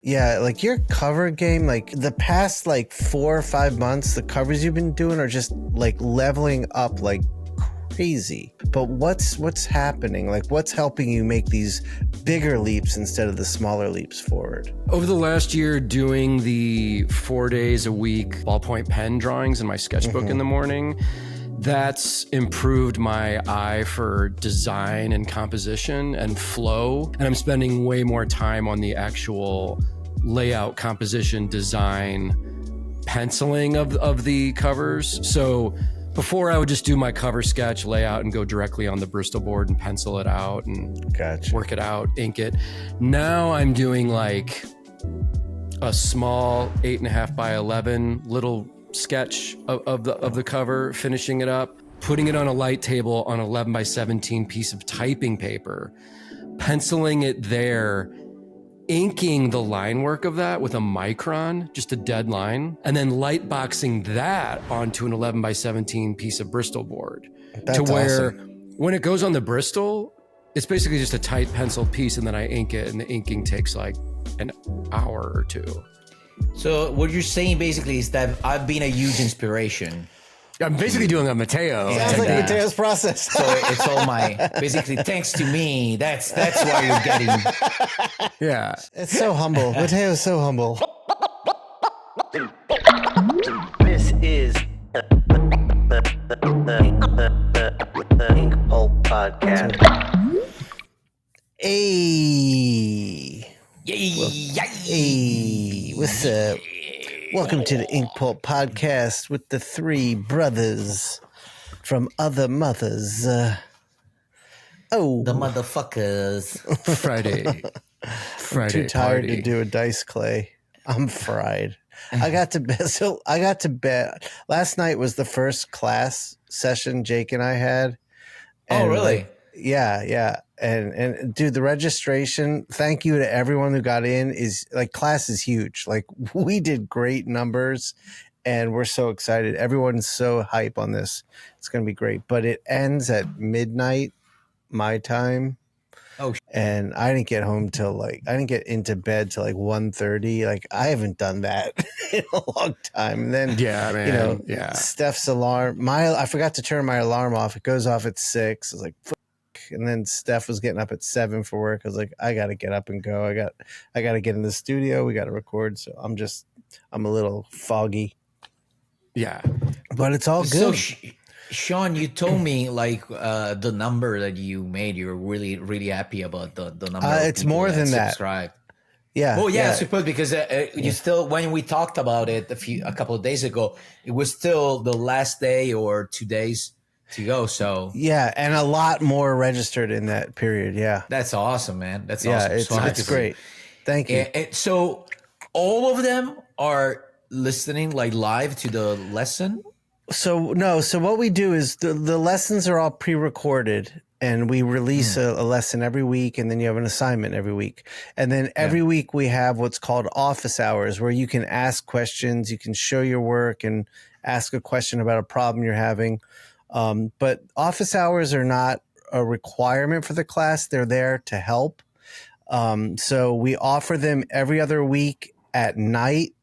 Yeah, like your cover game, like the past like 4 or 5 months, the covers you've been doing are just like leveling up like crazy. But what's happening? Like what's helping you make these bigger leaps instead of the smaller leaps forward? Over the last year, doing the 4 days a week ballpoint pen drawings in my sketchbook in the morning, that's improved my eye for design and composition and flow. And I'm spending way more time on the actual layout, composition, design, penciling of the covers. So before I would just do my cover sketch layout and go directly on the Bristol board and pencil it out and work it out, ink it. Now I'm doing like a small 8.5 by 11 little sketch of the cover, finishing it up, putting it on a light table on 11 by 17 piece of typing paper, penciling it there, inking the line work of that with a micron, just a dead line, and then light boxing that onto an 11 by 17 piece of Bristol board. That's to where awesome. When it goes on the Bristol, it's basically just a tight penciled piece, and then I ink it, and the inking takes like an hour or two. So what you're saying basically is that I've been a huge inspiration. I'm basically doing a Matteo. Sounds like Matteo's process. So it's all basically thanks to me. That's why you're getting. Yeah. It's so humble. Matteo's so humble. This is the Inkpulp podcast. Hey. Yay! What's up? Welcome to the Inkpulp podcast with the three brothers from other mothers. The motherfuckers. Friday Too tired party. to do a dice clay. I'm fried. I got to bed. So I got to bed. Last night was the first class session Jake and I had. Oh, really? Yeah. And dude, the registration, thank you to everyone who got in, is like, class is huge. Like, we did great numbers and we're so excited. Everyone's so hype on this. It's going to be great, but it ends at midnight my time. Oh, and I didn't get home till I didn't get into bed till like 1:30. Like, I haven't done that in a long time. And then, Steph's alarm, I forgot to turn my alarm off. It goes off at 6. I was like, fuck. And then Steph was getting up at 7 for work. I was like, I got to get up and go. I got to get in the studio. We got to record. So I'm a little foggy. Yeah. But it's all good. So, Shawn, you told me the number that you made. You're really, really happy about the number. It's more than that. Subscribe. Yeah. Well, yeah, I suppose because you still, when we talked about it a couple of days ago, it was still the last day or 2 days to go. So yeah, and a lot more registered in that period. Yeah, that's awesome, man. That's awesome. It's great. Thank you. And so all of them are listening live to the lesson. So what we do is the lessons are all pre-recorded, and we release a lesson every week, and then you have an assignment every week. And then every week we have what's called office hours, where you can ask questions, you can show your work and ask a question about a problem you're having. But office hours are not a requirement for the class. They're there to help. So we offer them every other week at night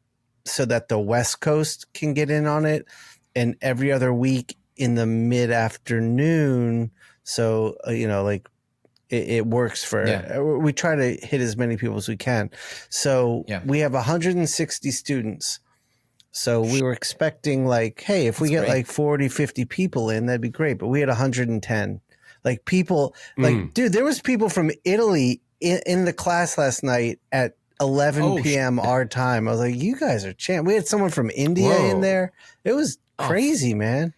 so that the West Coast can get in on it, and every other week in the mid-afternoon. So, it works for, we try to hit as many people as we can. So we have 160 students. So we were expecting hey, if we get 40, 50 people in, that'd be great. But we had 110. Dude, there was people from Italy in the class last night at 11 p.m. our time. I was like, you guys are we had someone from India in there. It was crazy, man.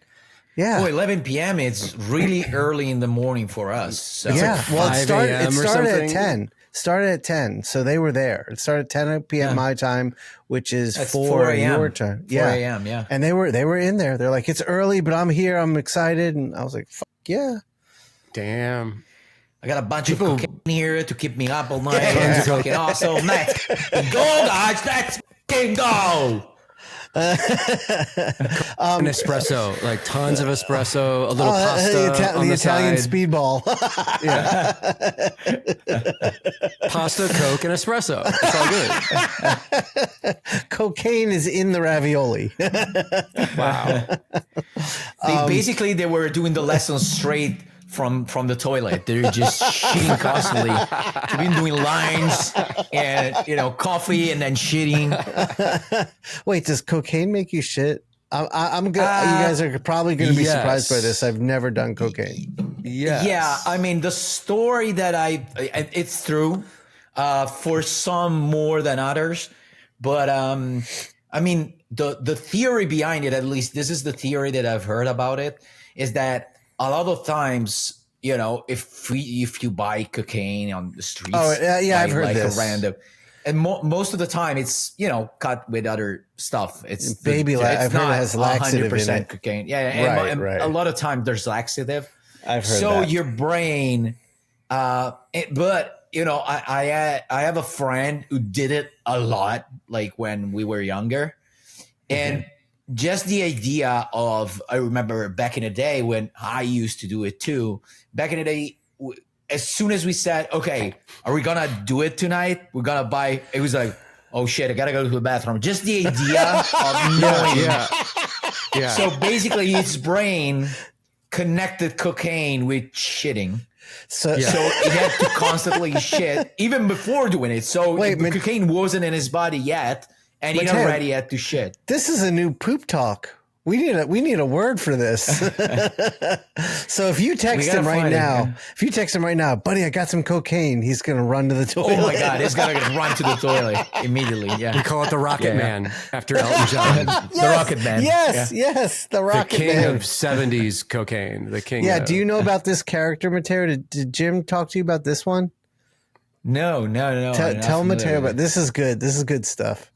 Yeah. 11 p.m. It's really early in the morning for us. So. Yeah. Well, it started at 10. Started at 10, so they were there. It started at 10 p.m. my time, which is 4 your time. 4 a.m. Yeah, and they were in there. They're like, it's early, but I'm here. I'm excited, and I was like, fuck yeah, damn. I got a bunch of cocaine here to keep me up all night. It's fucking awesome. Let's go, guys. Let's fucking go. An espresso, like tons of espresso, a little pasta on the the Italian side. speedball. Pasta, Coke, and espresso. It's all good. Cocaine is in the ravioli. Wow. Basically, they were doing the lessons straight from the toilet. They're just shitting constantly. They've been doing lines and coffee and then shitting. Wait, does cocaine make you shit? I'm good. You guys are probably going to be surprised by this. I've never done cocaine. Yes. Yeah, I mean the story that it's true for some more than others, but I mean the theory behind it, at least this is the theory that I've heard about it, is that a lot of times, if you buy cocaine on the streets, I've heard like this. a random, and most of the time it's cut with other stuff. It's Baby, I've heard it has laxative in it. cocaine. Yeah, and Right. a lot of times there's laxative. I've heard so that. your brain, I have a friend who did it a lot, like when we were younger, and just the idea of, I remember back in the day when I used to do it too. Back in the day, as soon as we said, okay, are we gonna do it tonight? We're gonna buy. It was like, oh shit, I gotta go to the bathroom. Just the idea of knowing. Yeah. So basically, his brain connected cocaine with shitting. So he had to constantly shit even before doing it. So cocaine wasn't in his body yet, and he already had to shit. This is a new poop talk. We need a word for this. So if you text him right now, buddy, I got some cocaine, he's gonna run to the toilet. Oh my god, he's gonna run to the toilet immediately. Yeah, We call it the Rocket Man after Elton John. the Rocket Man. Yes, the The Rocket king Man. of 70s cocaine. The king. Yeah, of, do you know about this character, Matteo? Did Jim talk to you about this one? No. Tell Matteo about this. Is good. This is good stuff.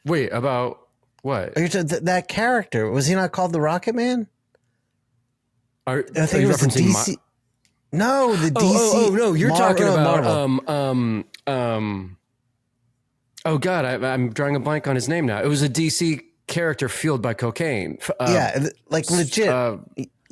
Wait, about what? That character, was he not called the Rocket Man? I think it was the DC. No, the DC. Oh, no, you're talking about Marvel. Oh God, I'm drawing a blank on his name now. It was a DC character fueled by cocaine. Like legit.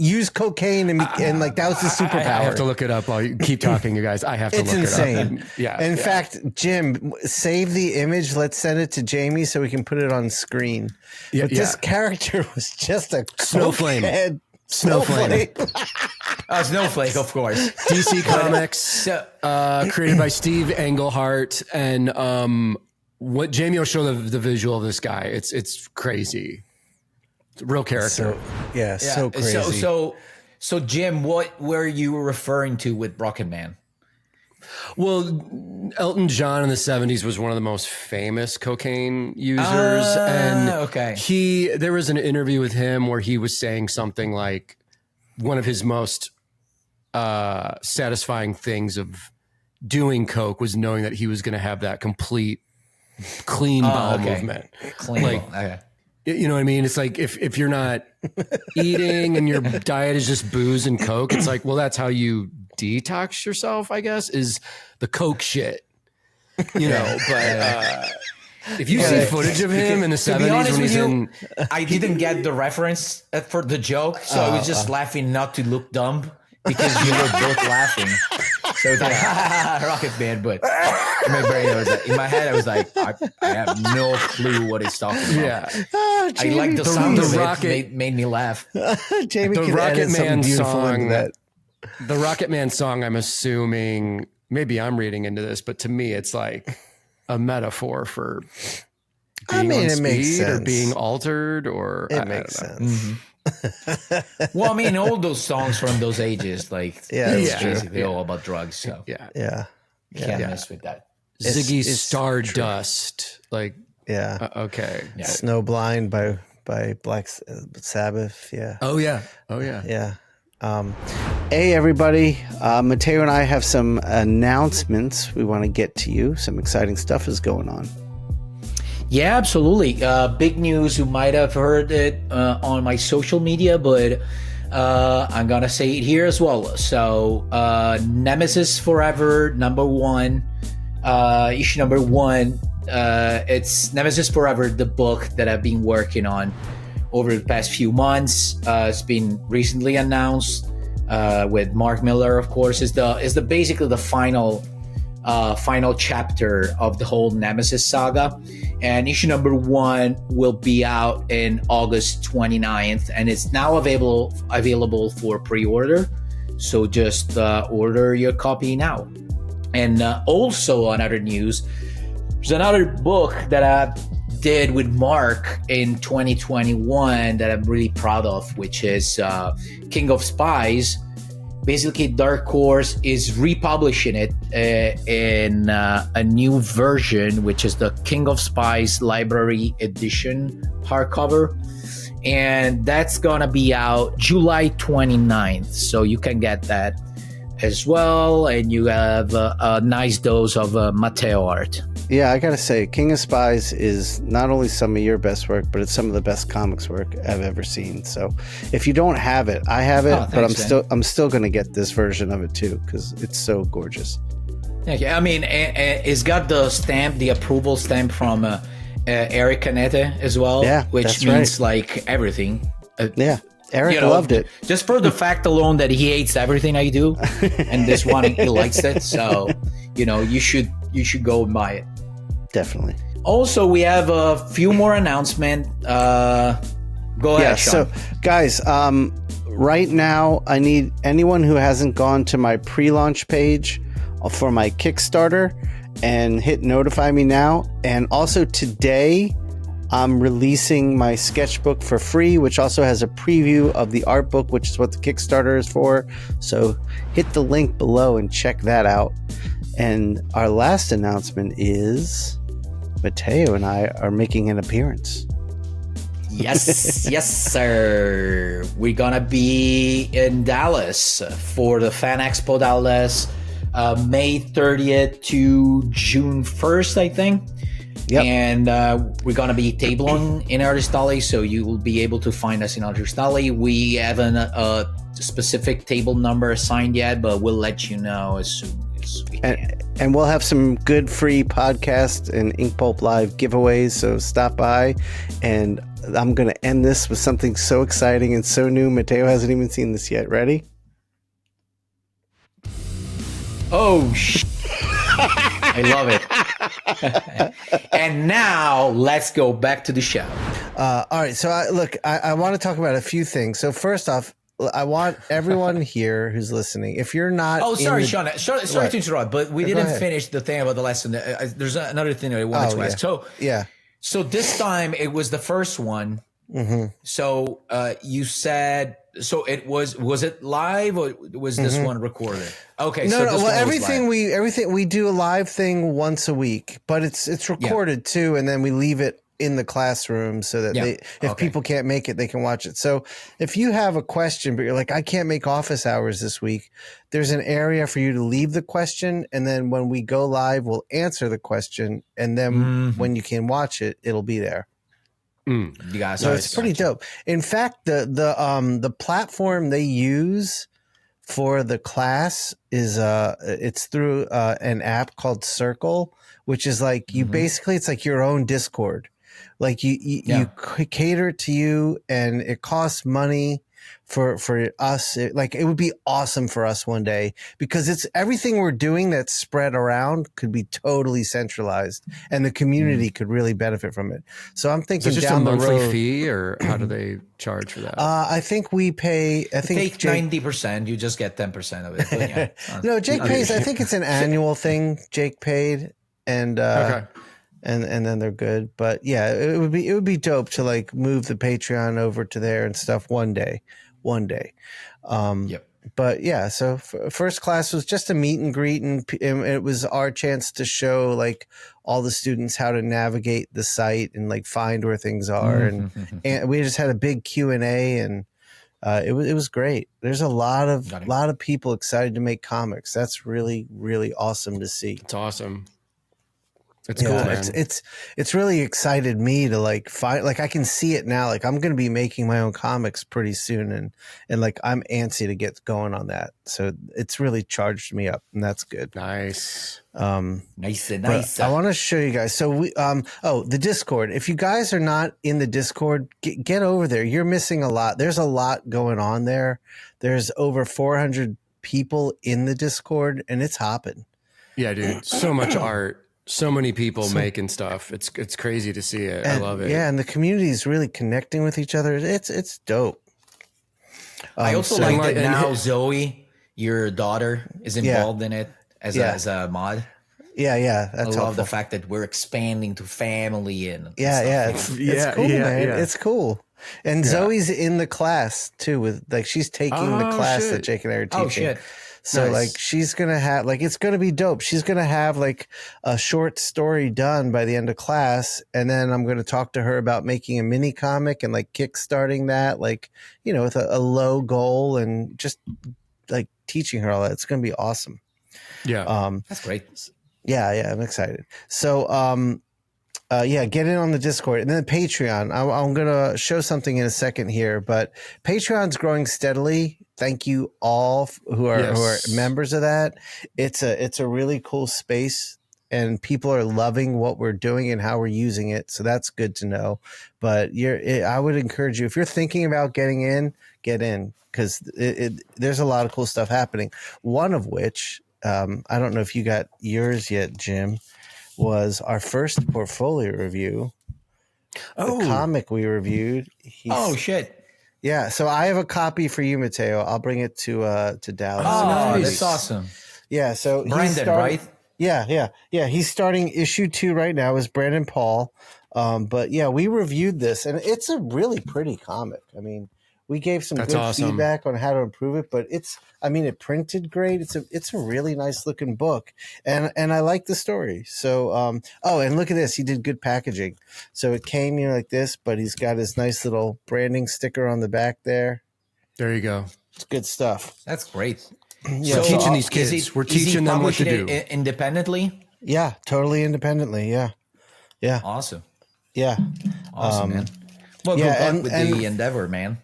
Use cocaine and like that was his superpower. I have to look it up while you keep talking, you guys. I have to It's look insane. it up. In fact, Jim, save the image. Let's send it to Jamie so we can put it on screen. But this character was just a Snowflame. Snowflake. Snowflake, of course. DC Comics, created by Steve Englehart, and what Jamie will show the visual of this guy. It's crazy. Real character. So crazy. So Jim, what were you referring to with Rocket Man? Well, Elton John in the 70s was one of the most famous cocaine users. And there was an interview with him where he was saying something like one of his most satisfying things of doing coke was knowing that he was going to have that complete clean bowel movement. You know what I mean? It's like if you're not eating and your diet is just booze and coke, it's like, well, that's how you detox yourself, I guess, is the coke shit. But if you see footage of him in the 70s when he's in... I didn't get the reference for the joke, so I was just laughing not to look dumb because you were both laughing. So it's like, Rocket Man, but in my brain, in my head, I was like, I have no clue what he's talking about. Yeah. I like the sound of rocket, it, made me laugh. Jamie, the Rocket Man song, that. The Rocket Man song, I'm assuming, maybe I'm reading into this, but to me, it's like a metaphor for being on speed or being altered, or it makes sense. Mm-hmm. Well, I mean, all those songs from those ages, like it's basically all about drugs. So you can't mess with that. Ziggy Stardust, like okay, Snowblind by Black Sabbath. Oh yeah. Hey everybody, Matteo and I have some announcements we want to get to you. Some exciting stuff is going on. Yeah, absolutely. Big news. You might have heard it on my social media, but I'm going to say it here as well. So Nemesis Forever #1, issue #1 It's Nemesis Forever, the book that I've been working on over the past few months. It's been recently announced with Mark Miller, of course. Is the basically the final chapter of the whole Nemesis saga. And issue number 1 will be out in August 29th, and it's now available for pre-order. So just order your copy now. And also on other news, there's another book that I did with Mark in 2021 that I'm really proud of, which is King of Spies. Basically, Dark Horse is republishing it in a new version, which is the King of Spies Library Edition hardcover. And that's going to be out July 29th. So you can get that as well. And you have a nice dose of Matteo art. Yeah, I gotta say, King of Spies is not only some of your best work, but it's some of the best comics work I've ever seen. So, if you don't have it, I have it, but I'm still gonna get this version of it too because it's so gorgeous. Yeah, I mean, it's got the approval stamp from Eric Canete as well. Yeah, which means like everything. Yeah. Eric loved it. Just for the fact alone that he hates everything I do, and this one he likes it. So, you should go and buy it. Definitely. Also, we have a few more announcements. Go ahead, Shawn. So, guys, right now, I need anyone who hasn't gone to my pre-launch page for my Kickstarter and hit notify me now. And also today, I'm releasing my sketchbook for free, which also has a preview of the art book, which is what the Kickstarter is for. So hit the link below and check that out. And our last announcement is Matteo and I are making an appearance. Yes, yes, sir. We're gonna be in Dallas for the Fan Expo Dallas, May 30th to June 1st, I think. Yep. And we're gonna be tabling in Artist Alley, so you will be able to find us in Artist Alley. We haven't a specific table number assigned yet, but we'll let you know as soon as we can. And we'll have some good free podcast and Inkpulp Live giveaways, so stop by. And I'm going to end this with something so exciting and so new. Matteo hasn't even seen this yet. Ready? Oh, I love it. And now let's go back to the show. All right. So I want to talk about a few things. So first off, I want everyone here who's listening, if you're not... Oh, sorry, Shawn. Sorry to interrupt, but we didn't finish the thing about the lesson. There's another thing that I wanted to ask. So this time it was the first one. Mm-hmm. So you said... So it was it live or was this one recorded? Okay. No. Well, everything we do a live thing once a week, but it's recorded too, and then we leave it in the classroom so that if people can't make it, they can watch it. So if you have a question, but you're like, I can't make office hours this week, there's an area for you to leave the question. And then when we go live, we'll answer the question. And then when you can watch it, it'll be there. You guys, so it's pretty dope. In fact, the platform they use for the class is it's through an app called Circle, which is like you basically, it's like your own Discord. Like you cater it to you, and it costs money for us. It would be awesome for us one day, because it's everything we're doing that's spread around could be totally centralized, and the community could really benefit from it. So I'm thinking down the road. Is it just a monthly fee, or how do they charge for that? I think we pay. I think take 90%. You just get 10% of it. But no, Jake pays. I think it's an annual thing. Jake paid, and okay. And then they're good. But yeah, it would be dope to like move the Patreon over to there and stuff one day. But yeah, so first class was just a meet and greet, and it was our chance to show like all the students how to navigate the site and like find where things are, and we just had a big Q&A, and it was great. There's a lot of people excited to make comics. That's really, really awesome to see. It's awesome. It's cool, man. It's really excited me to like find, like I can see it now. Like I'm going to be making my own comics pretty soon, and like I'm antsy to get going on that. So it's really charged me up, and that's good. Nice. Nice. I want to show you guys. So we the Discord. If you guys are not in the Discord, get over there. You're missing a lot. There's a lot going on there. There's over 400 people in the Discord, and it's hopping. Yeah, dude. So much art. So many people making stuff. It's crazy to see it. I love it. Yeah, and the community is really connecting with each other. It's dope. I also so- like that and- now Zoe, your daughter, is involved in it as a mod. Yeah, that's I love helpful. the fact that we're expanding to family and Yeah, stuff. it's cool, man. It's cool. And Zoe's in the class too, with like she's taking the class that Jake and I are teaching. Oh shit. So Nice. like she's gonna have like it's gonna be dope. She's gonna have like a short story done by the end of class, and then I'm gonna talk to her about making a mini comic and like kickstarting that, like with a low goal and just like teaching her all that. It's gonna be awesome. Yeah. That's great. Yeah, I'm excited. So get in on the Discord and then Patreon. I'm gonna show something in a second here, but Patreon's growing steadily. Thank you all who are members of that. It's a really cool space, and people are loving what we're doing and how we're using it. So that's good to know. But I would encourage you, if you're thinking about getting in, get in, because there's a lot of cool stuff happening. One of which, I don't know if you got yours yet, Jim, was our first portfolio review. The comic we reviewed. Oh shit. Yeah, so I have a copy for you, Matteo. I'll bring it to Dallas. Oh, nice. that's awesome. Yeah, so Brandon, right? Yeah. He's starting issue 2 right now. Is Brandon Paul? But yeah, we reviewed this, and it's a really pretty comic. I mean, we gave some That's good awesome. feedback on how to improve it, but it printed great. It's a really nice looking book, and I like the story. So, and look at this. He did good packaging. So it came, like this, but he's got his nice little branding sticker on the back there. There you go. It's good stuff. That's great. We're teaching these kids. We're teaching them what to do. Independently? Yeah, totally independently. Yeah. Awesome. Yeah. Awesome, man. Well, yeah, good luck and- with and- the endeavor, man.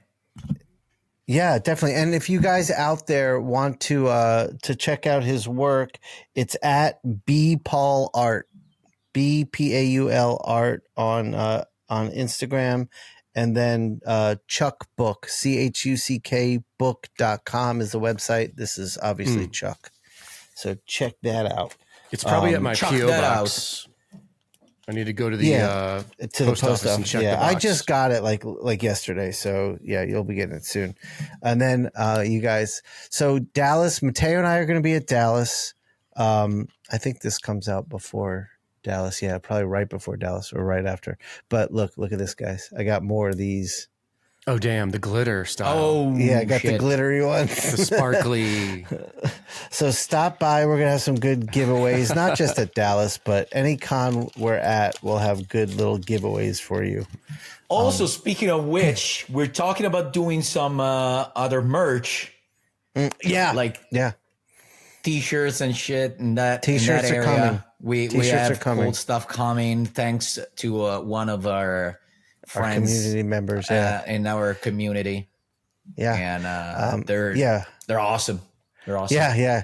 Yeah, definitely. And if you guys out there want to check out his work, it's at B Paul Art, BPAUL Art on Instagram, and then Chuck Book, CHUCK book.com is the website. This is obviously Chuck, so check that out. It's probably at my Chuck PO that box. I need to go to the To the post office and office. check Yeah, the box. I just got it like yesterday, so yeah, you'll be getting it soon. And then you guys, so Dallas, Matteo and I are going to be at Dallas. I think this comes out before Dallas. Yeah, probably right before Dallas or right after. But look at this, guys. I got more of these. Oh damn, the glitter style. Oh, Yeah, I got the shit. glittery ones. The sparkly. So stop by. We're gonna have some good giveaways, not just at Dallas, but any con we're at, we'll have good little giveaways for you. Also, speaking of which, we're talking about doing some other merch, Yeah, like yeah. t-shirts and shit. And that T-shirts in that are area. coming. We T-shirts have are coming. cool stuff coming. Thanks to one of our friends, Our community members. Yeah, in our community, yeah. and they're awesome. They're awesome. Yeah.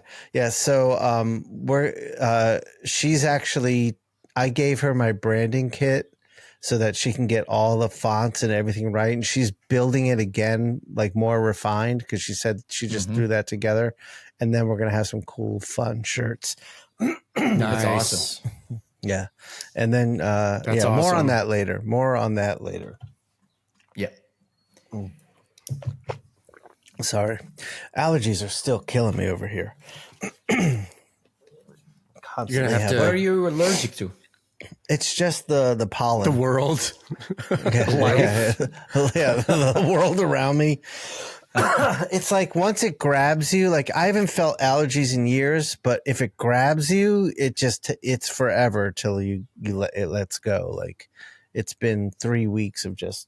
So she's actually, I gave her my branding kit so that she can get all the fonts and everything right, and she's building it again, like more refined, because she said she just threw that together, and then we're gonna have some cool, fun shirts. Nice. awesome. Yeah, and then more awesome. on that later. More on that later. Yeah. Sorry, allergies are still killing me over here. You're gonna have to- What are you allergic to? It's just the pollen. The world. Yeah, the world around me. It's like once it grabs you, like I haven't felt allergies in years, but if it grabs you, it's forever till it lets go. Like it's been 3 weeks of just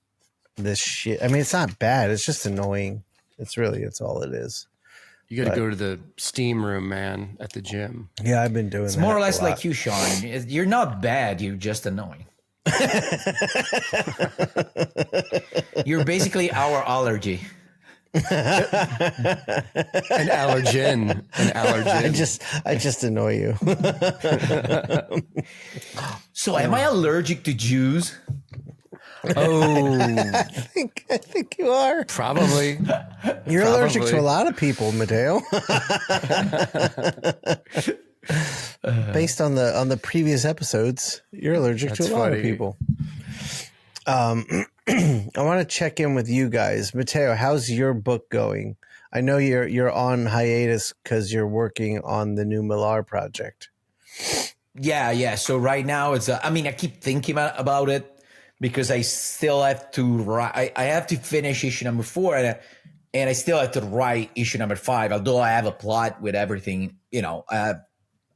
this shit. I mean, it's not bad. It's just annoying. It's all it is. You got But- to go to the steam room, man, at the gym. Yeah, I've been doing It's that more or a less lot. like you, Shawn. You're not bad. You're just annoying. You're basically our allergy. An allergen. An allergen. I just annoy you. So, am I allergic to Jews? Oh, I think you are. probably. You're allergic to Probably. a lot of people, Matteo. Based on the previous episodes, you're allergic to a That's lot of funny. people. I want to check in with you guys. Matteo, how's your book going? I know you're on hiatus because you're working on the new Millar project. Yeah. So right now it's. I mean, I keep thinking about it because I still have to write. I have to finish issue number 4, and I still have to write issue number 5. Although I have a plot with everything,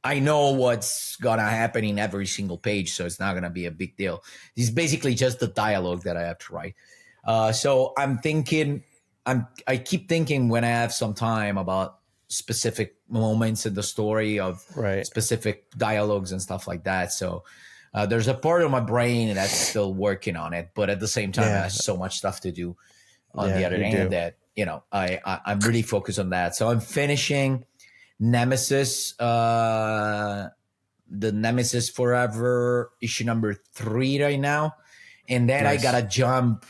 I know what's gonna happen in every single page, so it's not gonna be a big deal. It's basically just the dialogue that I have to write. So I'm thinking. I keep thinking when I have some time about specific moments in the story of Right. specific dialogues and stuff like that. So there's a part of my brain that's still working on it, but at the same time, Yeah. I have so much stuff to do on Yeah, the other you end do. that I'm really focused on that. So I'm finishing Nemesis, the Nemesis Forever issue number 3 right now, and then Nice. I gotta jump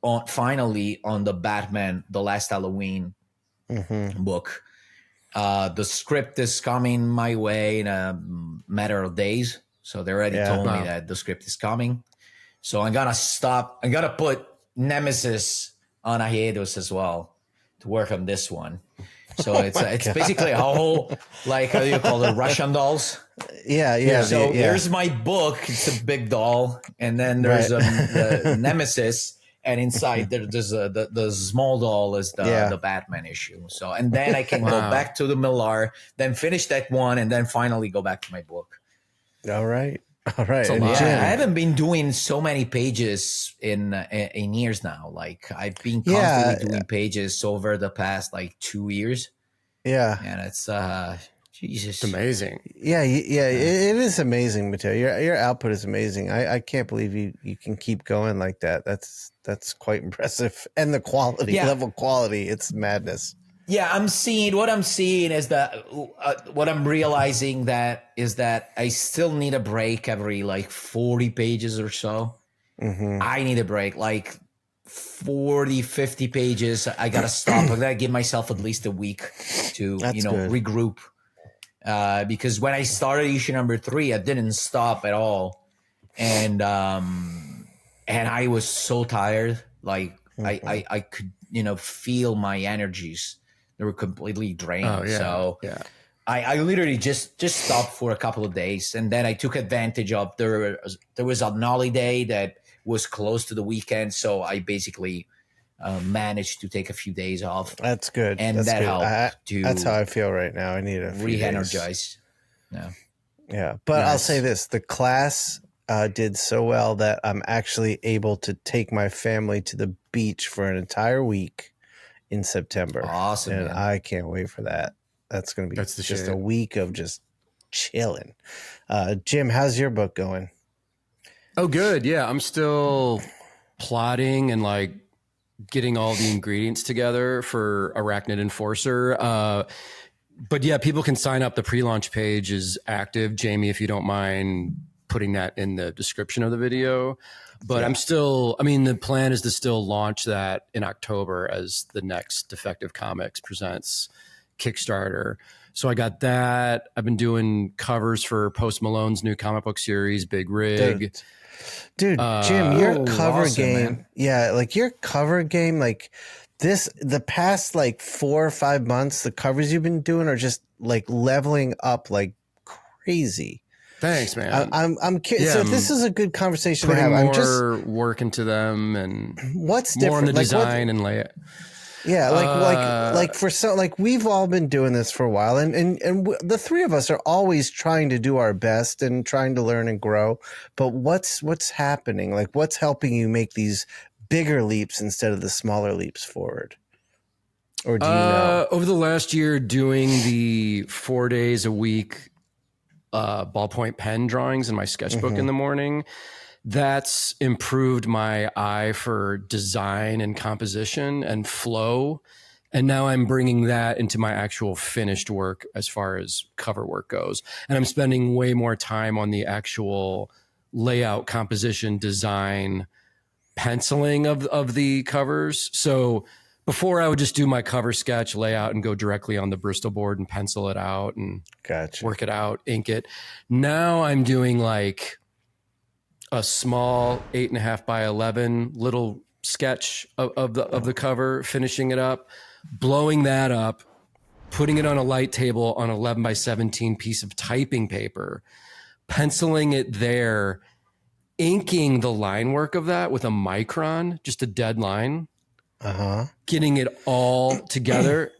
on finally on the Batman, the Last Halloween book. The script is coming my way in a matter of days. So they already Yeah. told Wow. me that the script is coming. So I'm gonna stop. I'm gonna put Nemesis on a hiatus as well to work on this one. So it's basically a whole, like, how do you call it, Russian dolls. Yeah. So yeah. there's my book. It's a big doll, and then there's Right. the Nemesis, and inside there's the small doll is Yeah. the Batman issue. So, and then I can go Wow. back to the Millar, then finish that one, and then finally go back to my book. All right. All right. a And lot. Jim, I haven't been doing so many pages in years now. Like, I've been Yeah. constantly doing pages over the past like 2 years, yeah. and it's Jesus. It's amazing. Yeah, it is amazing, Matteo. Your output is amazing. I can't believe you can keep going like that. That's quite impressive. And the quality, Yeah. level quality, it's madness. Yeah, what I'm seeing is that what I'm realizing that is that I still need a break every like 40 pages or so. Mm-hmm. I need a break, like 40, 50 pages. I gotta stop. I gotta give myself at least a week to That's good. regroup. Because when I started issue number 3, I didn't stop at all, and I was so tired. Like, I could feel my energies. They were completely drained. Oh, yeah. So Yeah. I literally just stopped for a couple of days, and then I took advantage of there was an holiday that was close to the weekend, so I basically managed to take a few days off, That's good. and That's that good. helped to That's how I feel right now. I need a few days. re-energize. Yeah. Yeah, but I'll Nice. say this: the class did so well that I'm actually able to take my family to the beach for an entire week in September. Awesome, and man. I can't wait for that. That's going to be That's the just shit. a week of just chilling. Jim, how's your book going? Oh, good. Yeah, I'm still plotting and like getting all the ingredients together for Arachnid Enforcer. But yeah, people can sign up. The pre-launch page is active. Jamie, if you don't mind putting that in the description of the video. But I'm still, the plan is to still launch that in October as the next Defective Comics Presents Kickstarter. So I got that. I've been doing covers for Post Malone's new comic book series, Big Rig. Dude, Jim, your cover awesome, game, man. yeah, like your cover game, like this, the past like 4 or 5 months, the covers you've been doing are just like leveling up like crazy. Thanks, man. I'm curious. Yeah, so this is a good conversation to Putting have. more I'm just work into them and what's more on different, the like, design and layout. yeah, like for some, like we've all been doing this for a while, and the three of us are always trying to do our best and trying to learn and grow. But what's happening? Like, what's helping you make these bigger leaps instead of the smaller leaps forward? Or do you know? Over the last year, doing the 4 days a week ballpoint pen drawings in my sketchbook in the morning, that's improved my eye for design and composition and flow. And now I'm bringing that into my actual finished work as far as cover work goes. And I'm spending way more time on the actual layout, composition, design, penciling of the covers. So before I would just do my cover sketch layout and go directly on the Bristol board and pencil it out and work it out, ink it. Now I'm doing like a small 8.5 by 11 little sketch of the cover, finishing it up, blowing that up, putting it on a light table on 11 by 17 piece of typing paper, penciling it there, inking the line work of that with a micron, just a dead line, getting it all together,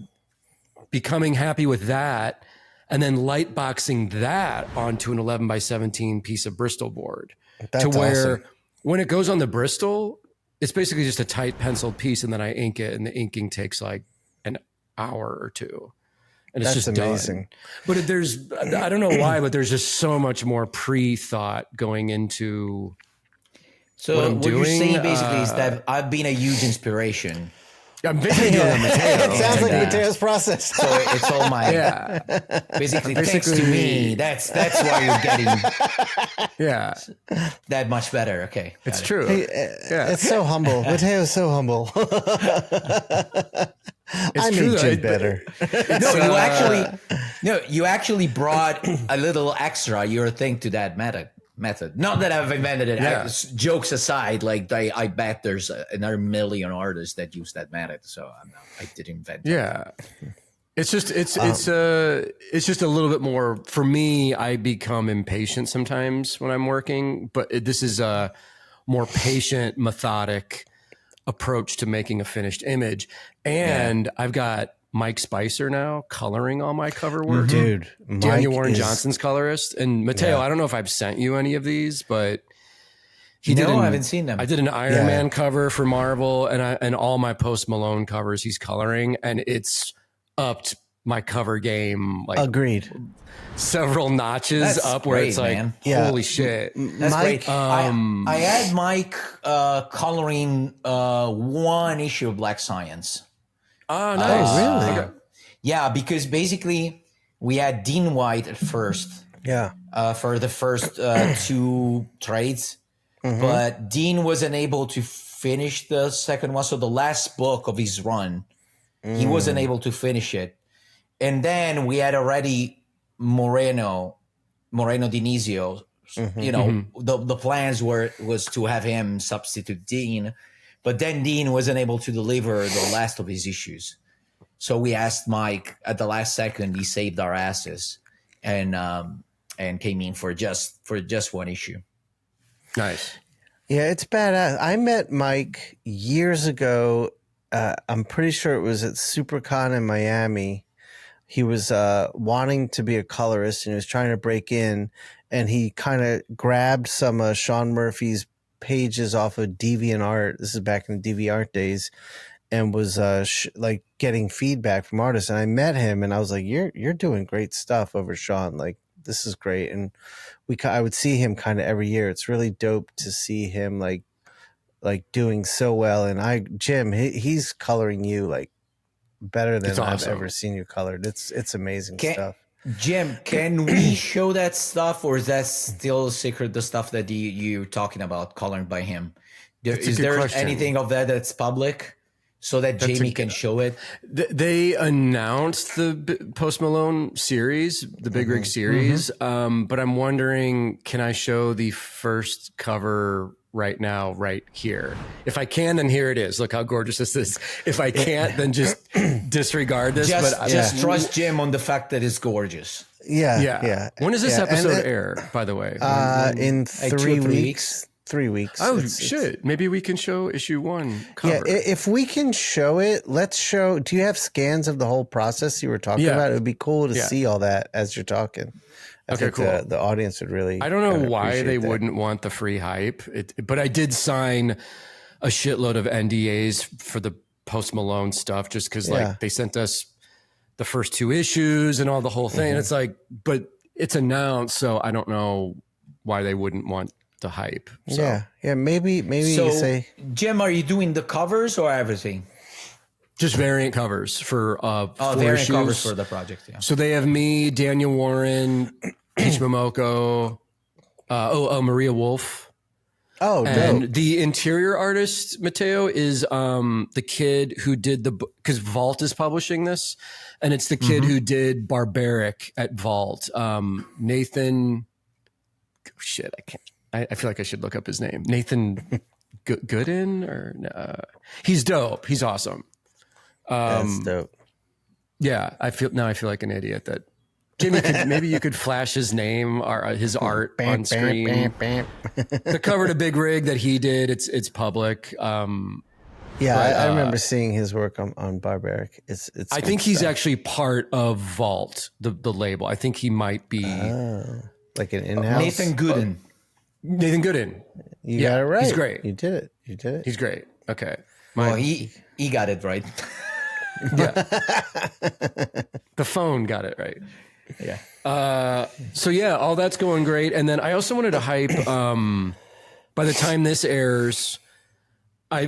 becoming happy with that, and then light boxing that onto an 11 by 17 piece of Bristol board. That's to where awesome. when it goes on the Bristol, it's basically just a tight penciled piece, and then I ink it, and the inking takes like an hour or two. And it's That's just amazing. Done. But there's, I don't know why, but there's just so much more pre-thought going into So what you're doing, saying basically is that I've been a huge inspiration. I'm basically doing a Matteo. It sounds like and, Matteo's process. So it's all my basically thanks to me. That's why you're getting that much better. Okay, It's true. It's so humble. Matteo's so humble. I true, made though. Jim better. You actually brought a little extra your thing to that method. Not that I've invented it. Jokes aside, like I bet there's another million artists that use that method. So I did invent it. Yeah. It's just it's just a little bit more for me. I become impatient sometimes when I'm working, but this is a more patient, methodic approach to making a finished image. And I've got Mike Spicer now coloring all my cover work. Dude, Daniel Warren Johnson's colorist. And Matteo, I don't know if I've sent you any of these, but I haven't seen them. I did an Iron Man cover for Marvel, and all my Post Malone covers he's coloring, and it's upped my cover game like Agreed. several notches That's up where great, it's like, man. holy shit. That's Mike, great. I had Mike coloring one issue of Black Science. Oh, nice. Really? Yeah, because basically we had Dean White at first. Yeah. For the first two trades, but Dean wasn't able to finish the second one. So the last book of his run, he wasn't able to finish it. And then we had already Moreno Dinizio. You know, the plans was to have him substitute Dean, but then Dean wasn't able to deliver the last of his issues. So we asked Mike at the last second. He saved our asses and came in for just one issue. Nice. Yeah, it's badass. I met Mike years ago. I'm pretty sure it was at SuperCon in Miami. He was wanting to be a colorist and he was trying to break in, and he kind of grabbed some of Shawn Murphy's pages off of DeviantArt. This is back in the DeviantArt days, and was like getting feedback from artists. And I met him, and I was like, "You're doing great stuff over Shawn. Like, this is great." And I would see him kind of every year. It's really dope to see him like doing so well. And Jim, he's coloring you like better than I've ever seen you colored. It's amazing stuff. Jim, can we show that stuff, or is that still secret? The stuff that you're talking about coloring by him. Is there anything of that that's public, so that Jamie can show it? They announced the Post Malone series, the Big Rig series, but I'm wondering, can I show the first cover right now, right here? If I can, then here it is. Look how gorgeous this is. If I can't, then just disregard this. Just trust Jim on the fact that it's gorgeous. Yeah. When does this episode air, by the way? In 3 2 or 3 weeks. 3 weeks. Oh, shit. Maybe we can show issue 1 cover. Yeah, if we can show it, let's show. Do you have scans of the whole process you were talking about? It would be cool to see all that as you're talking. I think cool. The audience would really. I don't know why they wouldn't want the free hype, but I did sign a shitload of NDAs for the Post Malone stuff just because like they sent us the first 2 issues and all the whole thing. And it's like, but it's announced, so I don't know why they wouldn't want the hype. So. Yeah. Maybe So, you say, Jim, are you doing the covers or everything? Just variant covers for 4 variant issues. covers for the project. Yeah. So they have me, Daniel Warren, Peach Momoko, Maria Wolf. oh, And dope. the interior artist, Matteo, is the kid who did because Vault is publishing this, and it's the kid who did Barbaric at Vault. Nathan, shit, I can't. I feel like I should look up his name. Nathan Gooden, or he's dope. He's awesome. That's dope. Yeah, I feel like an idiot that. Jimmy, maybe you could flash his name or his art on screen. The cover to Big Rig that he did, it's public. Yeah, I remember seeing his work on Barbaric. It's. I think he's actually part of Vault, the label. I think he might be like an in-house. Nathan Gooden. Nathan Gooden. You got it right. He's great. You did it. He's great. Okay. Well, he got it right. Yeah. The phone got it right. Yeah. So yeah, all that's going great. And then I also wanted to hype, by the time this airs, I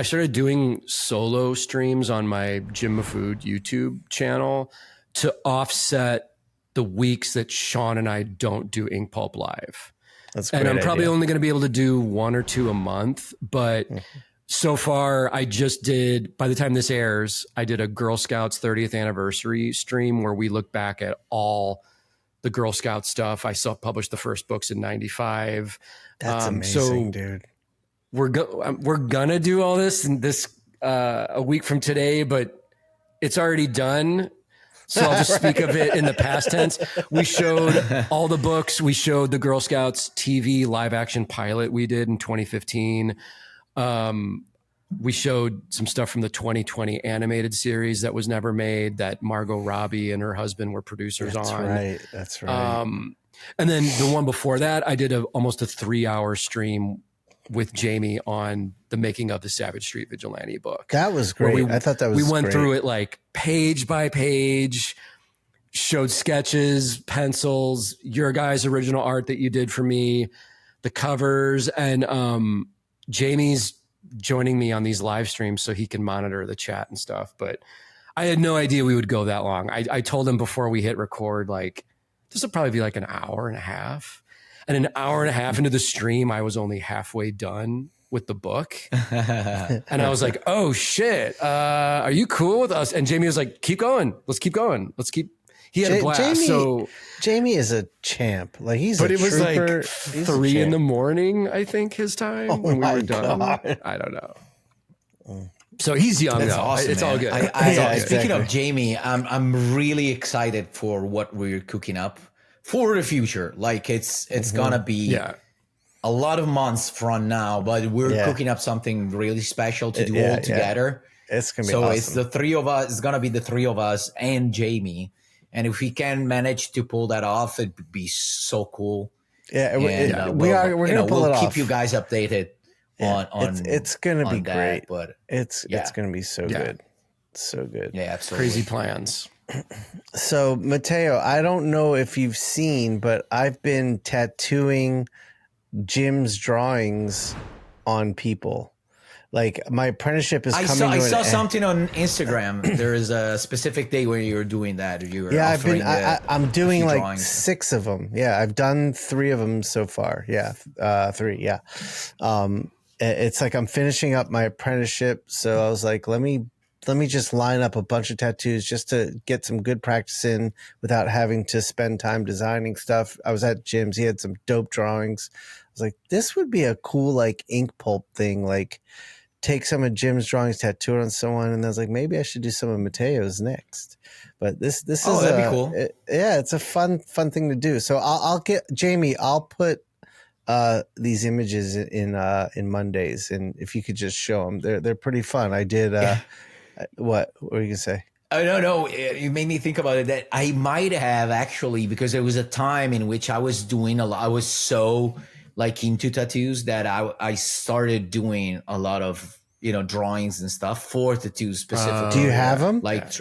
started doing solo streams on my Jim Mahfood YouTube channel to offset the weeks that Shawn and I don't do Inkpulp live. That's great. And I'm probably only going to be able to do 1 or 2 a month, but so far I just did, by the time this airs, I did a Girl Scouts 30th anniversary stream where we look back at all the Girl Scout stuff. I self-published the first books in 95. That's amazing, dude. We're gonna do all this in this a week from today, but it's already done. So I'll just speak of it in the past tense. We showed all the books. We showed the Girl Scouts TV live action pilot we did in 2015. We showed some stuff from the 2020 animated series that was never made that Margot Robbie and her husband were producers on. That's right. And then the one before that, I did almost a 3-hour stream with Jamie on the making of the Savage Street Vigilante book. That was great. I thought that was We went great. through it like page by page, showed sketches, pencils, your guys' original art that you did for me, the covers, and Jamie's joining me on these live streams so he can monitor the chat and stuff. But I had no idea we would go that long. I told him before we hit record, like, this will probably be like an hour and a half. And an hour and a half into the stream, I was only halfway done with the book. And I was like, oh shit, are you cool with us? And Jamie was like, keep going. Let's keep going. He had a blast. Jamie is a champ. Like he's but a it was trooper. like He's 3 a.m, I think, his time when we were done. God. I don't know. So he's young. That's though. awesome. It's man. all good. Speaking of Jamie, I'm really excited for what we're cooking up for the future. Like it's gonna be a lot of months from now, but we're cooking up something really special to do all together. It's gonna be awesome. It's the 3 of us. It's gonna be the 3 of us and Jamie. And if we can manage to pull that off, it'd be so cool. Yeah, we're gonna pull it off. We'll keep you guys updated on it's gonna be great. But it's gonna be so good. So good. Yeah, absolutely. Crazy plans. So Matteo, I don't know if you've seen, but I've been tattooing Jim's drawings on people. Like my apprenticeship is coming. I saw something on Instagram. There is a specific day where you're doing that. I'm doing like drawings. 6 of them. Yeah, I've done 3 of them so far. Yeah, 3. Yeah, it's like I'm finishing up my apprenticeship, so I was like, let me just line up a bunch of tattoos just to get some good practice in without having to spend time designing stuff. I was at Jim's. He had some dope drawings. I was like, this would be a cool like Inkpulp thing, like take some of Jim's drawings, tattoo it on someone, and I was like, maybe I should do some of Matteo's next. But this is that'd be cool. It's a fun thing to do. So I'll get Jamie. I'll put these images in Mondays, and if you could just show them, they're pretty fun. I did. What were you gonna say? Oh no! You made me think about it. That I might have actually, because there was a time in which I was doing a lot. I was so like into tattoos that I started doing a lot of drawings and stuff for tattoos specifically. Do you have them? Like,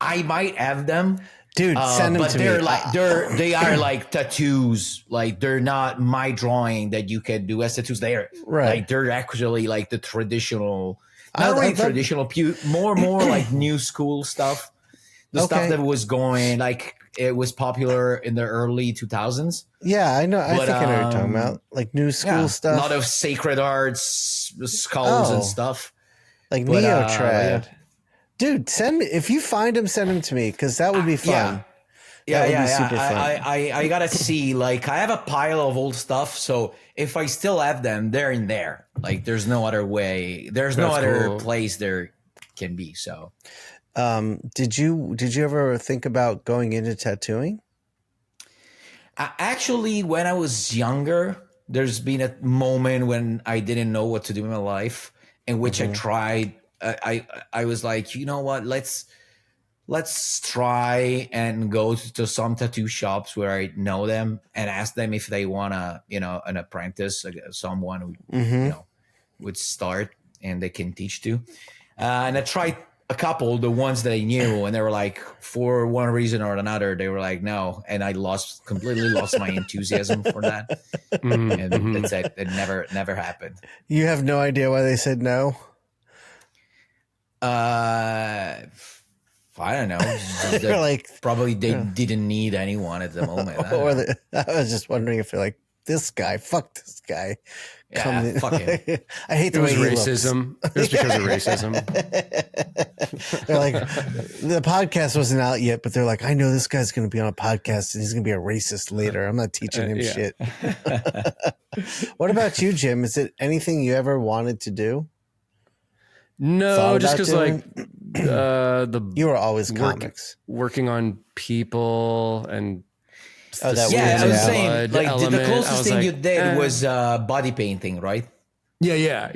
I might have them. Dude, send them but to they're me. like they are like tattoos. Like they're not my drawing that you can do as tattoos. They're like they're actually like the traditional, not really traditional, more like new school stuff. The stuff that was going like it was popular in the early 2000s. Yeah, I know. I think I know what you're talking about. Like new school stuff. A lot of sacred arts, skulls and stuff. Like neo trad. Dude, send me if you find them. Send them to me because that would be fun. That would be super fun. I gotta see. Like, I have a pile of old stuff, so if I still have them, they're in there. Like, there's no other way. There's no other place there can be. So, did you ever think about going into tattooing? Actually, when I was younger, there's been a moment when I didn't know what to do in my life, in which I tried. I was like, you know what? Let's try and go to some tattoo shops where I know them and ask them if they want an apprentice, like someone who would start and they can teach to. And I tried a couple, the ones that I knew, and they were like, for one reason or another, they were like, no. And I completely lost my enthusiasm for that. And that's it. It never happened. You have no idea why they said no? I don't know. They're like, probably they didn't need anyone at the moment. I was just wondering if they're like, this guy, fuck this guy. Yeah, fuck him. I hate the way he racism. It was because of racism. They're like, the podcast wasn't out yet, but they're like, I know this guy's going to be on a podcast and he's going to be a racist later. I'm not teaching him shit. What about you, Jim? Is it anything you ever wanted to do? No, just because like you were always comics working on people and I was saying like the closest thing you did was body painting, right? Yeah.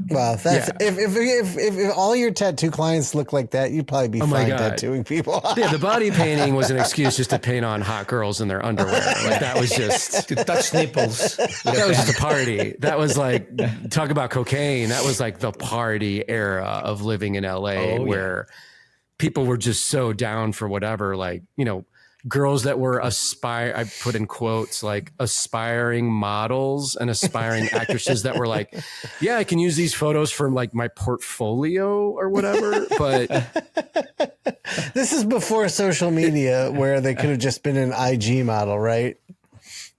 Well, that's if all your tattoo clients look like that, you'd probably be fine tattooing people. Yeah, the body painting was an excuse just to paint on hot girls in their underwear. Like that was just to touch nipples. That was just a party. That was like talk about cocaine. That was like the party era of living in LA where people were just so down for whatever. Like, girls that were I put in quotes, like aspiring models and aspiring actresses that were like, yeah, I can use these photos for like my portfolio or whatever. But this is before social media where they could have just been an IG model, right?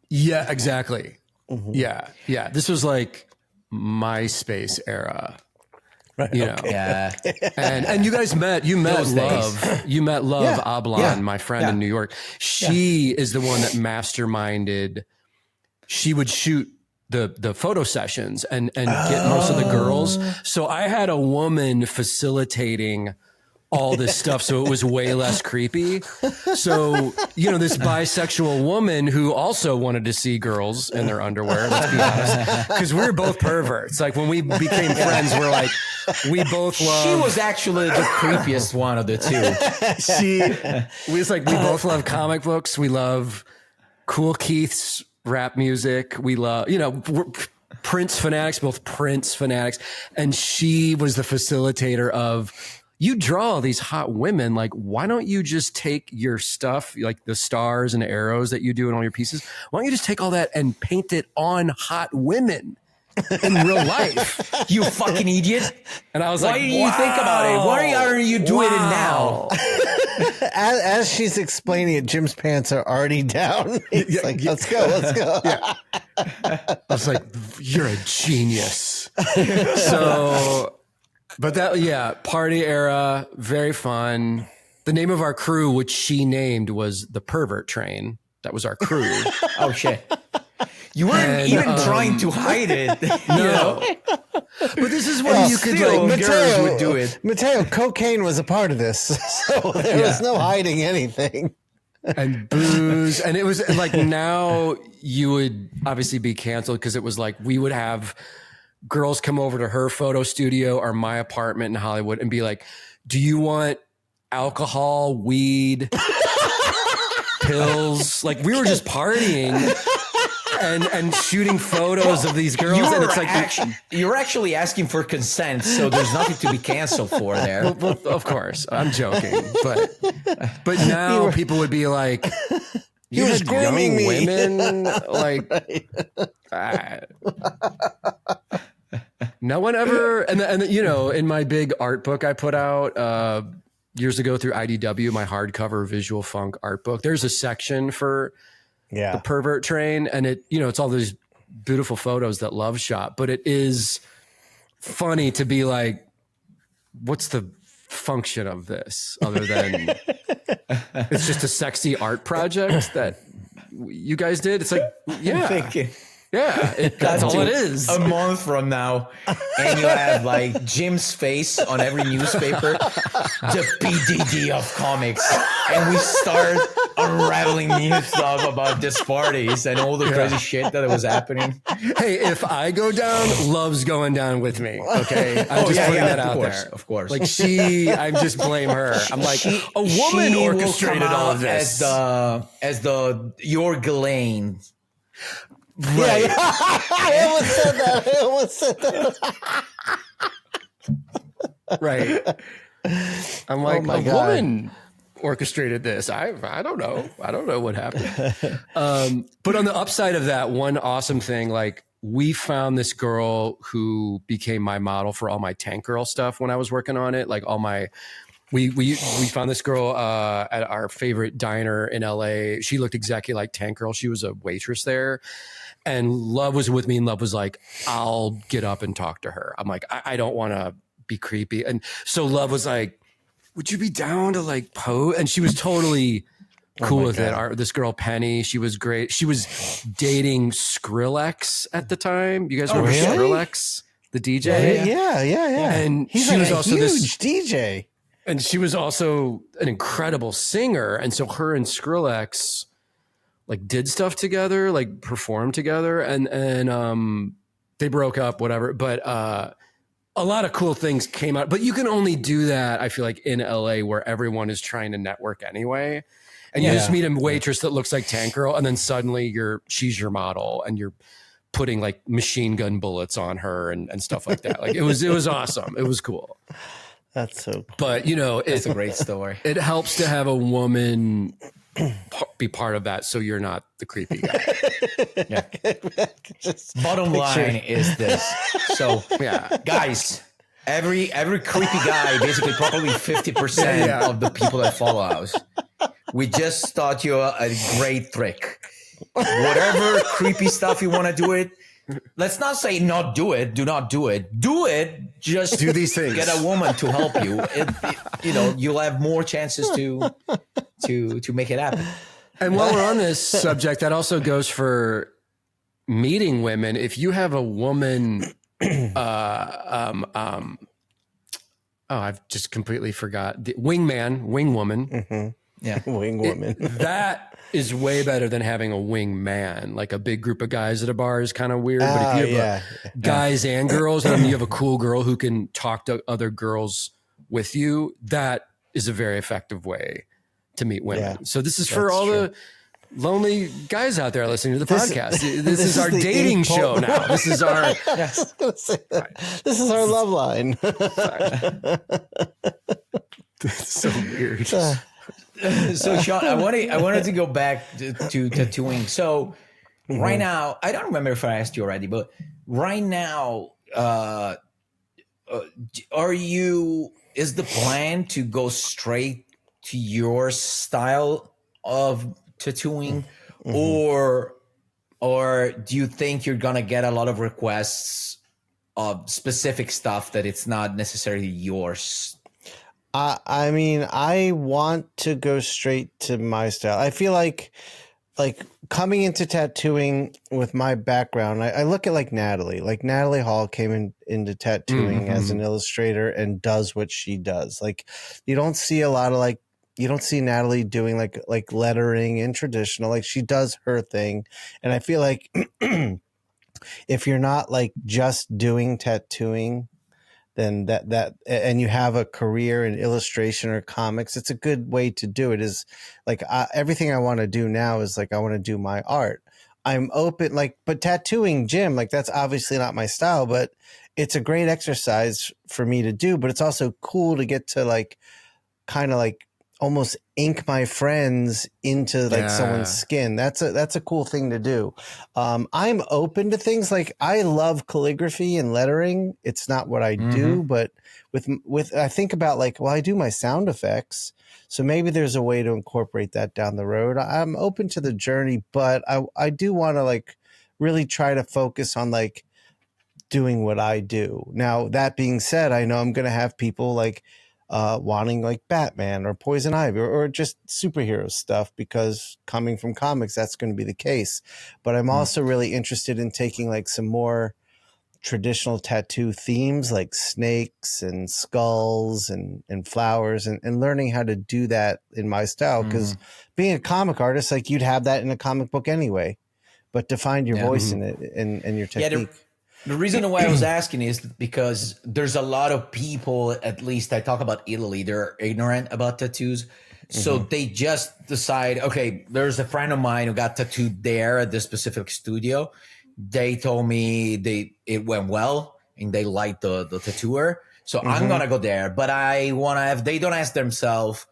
Yeah, exactly. Mm-hmm. Yeah. This was like MySpace era. Right. Yeah. And you guys met Love. You met Love Ablon, my friend in New York. She is the one that masterminded. She would shoot the photo sessions and get most of the girls. So I had a woman facilitating all this stuff, so it was way less creepy. So, this bisexual woman who also wanted to see girls in their underwear, let's be honest, because we were both perverts. Like when we became friends, we're like, we both love. She was actually the creepiest one of the two. We both love comic books. We love Cool Keith's rap music. We love, we're Prince fanatics, both Prince fanatics. And she was the facilitator of, you draw all these hot women. Like, why don't you just take your stuff, like the stars and arrows that you do in all your pieces? Why don't you just take all that and paint it on hot women in real life? You fucking idiot. And I was why like, didn't you think about it? Why aren't you doing it now? As she's explaining it, Jim's pants are already down. He's like, let's go. Yeah. I was like, you're a genius. So... But party era, very fun. The name of our crew, which she named, was the Pervert Train. That was our crew. Oh, shit. You weren't even trying to hide it. No. But this is when you could, girls would do it. Matteo, cocaine was a part of this. So there was no hiding anything. And booze. And it was like, now you would obviously be canceled because it was like we would have girls come over to her photo studio or my apartment in Hollywood and be like, do you want alcohol, weed, pills? Like we were just partying. and shooting photos of these girls, and it's like you're actually asking for consent, so there's nothing to be canceled for there. well, of course, I'm joking, but now people would be like, He was grooming me. Women, like, no one ever, and you know, in my big art book I put out years ago through IDW, my hardcover visual funk art book, there's a section for the pervert train, and it, you know, it's all these beautiful photos that Love shot, but it is funny to be like, what's the function of this other than it's just a sexy art project that you guys did? It's like, that's all it is. A month from now, and you have like Jim's face on every newspaper, the PDD of comics, and we start unraveling new stuff about these parties and all the crazy shit that was happening. Hey, if I go down, Love's going down with me. Okay, I'm just putting that out there. Of course, like I just blame her. I'm like, a woman orchestrated all of this as your Ghislaine. Right. Yeah. I almost said that. Right. I'm like, a woman orchestrated this. I don't know. I don't know what happened. But on the upside of that, one awesome thing, like, we found this girl who became my model for all my Tank Girl stuff when I was working on it. Like all my, we found this girl at our favorite diner in LA. She looked exactly like Tank Girl. She was a waitress there. And Love was with me, and Love was like, I'll get up and talk to her. I'm like, I don't want to be creepy. And so Love was like, would you be down to like pose? And she was totally cool with it. This girl, Penny, she was great. She was dating Skrillex at the time. You guys remember Skrillex, the DJ? Yeah. And he's she was a also huge DJ. And she was also an incredible singer. And so her and Skrillex like did stuff together, like performed together, and they broke up, whatever. But a lot of cool things came out. But you can only do that, I feel like, in LA where everyone is trying to network anyway. And you just meet a waitress that looks like Tank Girl, and then suddenly she's your model, and you're putting like machine gun bullets on her and stuff like that. Like it was awesome. It was cool. That's so cool. But you know, it's a great story. It helps to have a woman be part of that, so you're not the creepy guy. Bottom line is this. So guys, every creepy guy, basically probably 50% of the people that follow us, we just taught you a great trick. Whatever creepy stuff you want to do it, let's not say not do it. Do not do it. Do it. Just do these things. Get a woman to help you. You know, you'll have more chances to make it happen. And while we're on this subject, that also goes for meeting women. If you have a woman, I've just completely forgot the wing woman. Mm-hmm. Yeah, wing woman. That is way better than having a wing man. Like a big group of guys at a bar is kind of weird. But if you have guys and girls, and you have a cool girl who can talk to other girls with you, that is a very effective way to meet women. Yeah, so this is for all the lonely guys out there listening to the podcast. This is our dating show now. This is our. I was gonna say that. This is our love line. It's so weird. So Shawn, I wanted to go back to tattooing. So right now, I don't remember if I asked you already, but right now, is the plan to go straight to your style of tattooing, or do you think you're gonna get a lot of requests of specific stuff that it's not necessarily yours? I mean, I want to go straight to my style. I feel like coming into tattooing with my background, I look at like Natalie. Like Natalie Hall came into tattooing as an illustrator and does what she does. Like you don't see a lot of you don't see Natalie doing like lettering and traditional. Like she does her thing. And I feel like if you're not like just doing tattooing, then that and you have a career in illustration or comics, it's a good way to do it. Is like everything I want to do now is like I want to do my art. I'm open, like, but tattooing, Jim, like that's obviously not my style, but it's a great exercise for me to do. But it's also cool to get to like kind of like almost ink my friends into like someone's skin. That's a cool thing to do. I'm open to things like I love calligraphy and lettering. It's not what I do, but with I think about like, well, I do my sound effects. So maybe there's a way to incorporate that down the road. I'm open to the journey, but I do want to like really try to focus on like doing what I do. Now, that being said, I know I'm going to have people like wanting like Batman or Poison Ivy or just superhero stuff because coming from comics, that's going to be the case. But I'm also really interested in taking like some more traditional tattoo themes like snakes and skulls and flowers and learning how to do that in my style. Because being a comic artist, like you'd have that in a comic book anyway, but to find your voice in it and your technique. The reason why I was asking is because there's a lot of people, at least I talk about Italy, they're ignorant about tattoos. So they just decide, okay, there's a friend of mine who got tattooed there at this specific studio. They told me it went well and they liked the tattooer. So I'm going to go there. But I want to have, they don't ask themselves,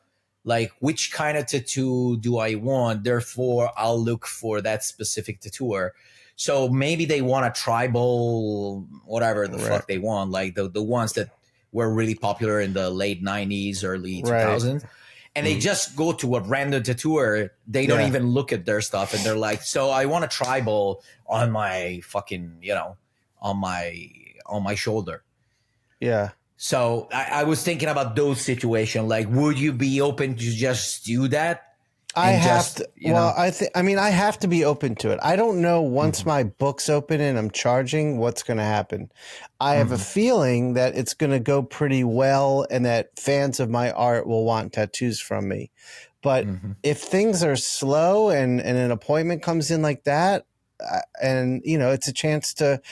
like, which kind of tattoo do I want? Therefore, I'll look for that specific tattooer. So maybe they want a tribal, whatever the fuck they want, like the ones that were really popular in the late 90s, early 2000s. And they just go to a random tattooer. They don't even look at their stuff. And they're like, so I want a tribal on my fucking, on my shoulder. Yeah. So I was thinking about those situations. Like, would you be open to just do that? I have to. Well, I mean, I have to be open to it. I don't know once my book's open and I'm charging what's going to happen. I have a feeling that it's going to go pretty well and that fans of my art will want tattoos from me. But if things are slow and an appointment comes in like that, and it's a chance to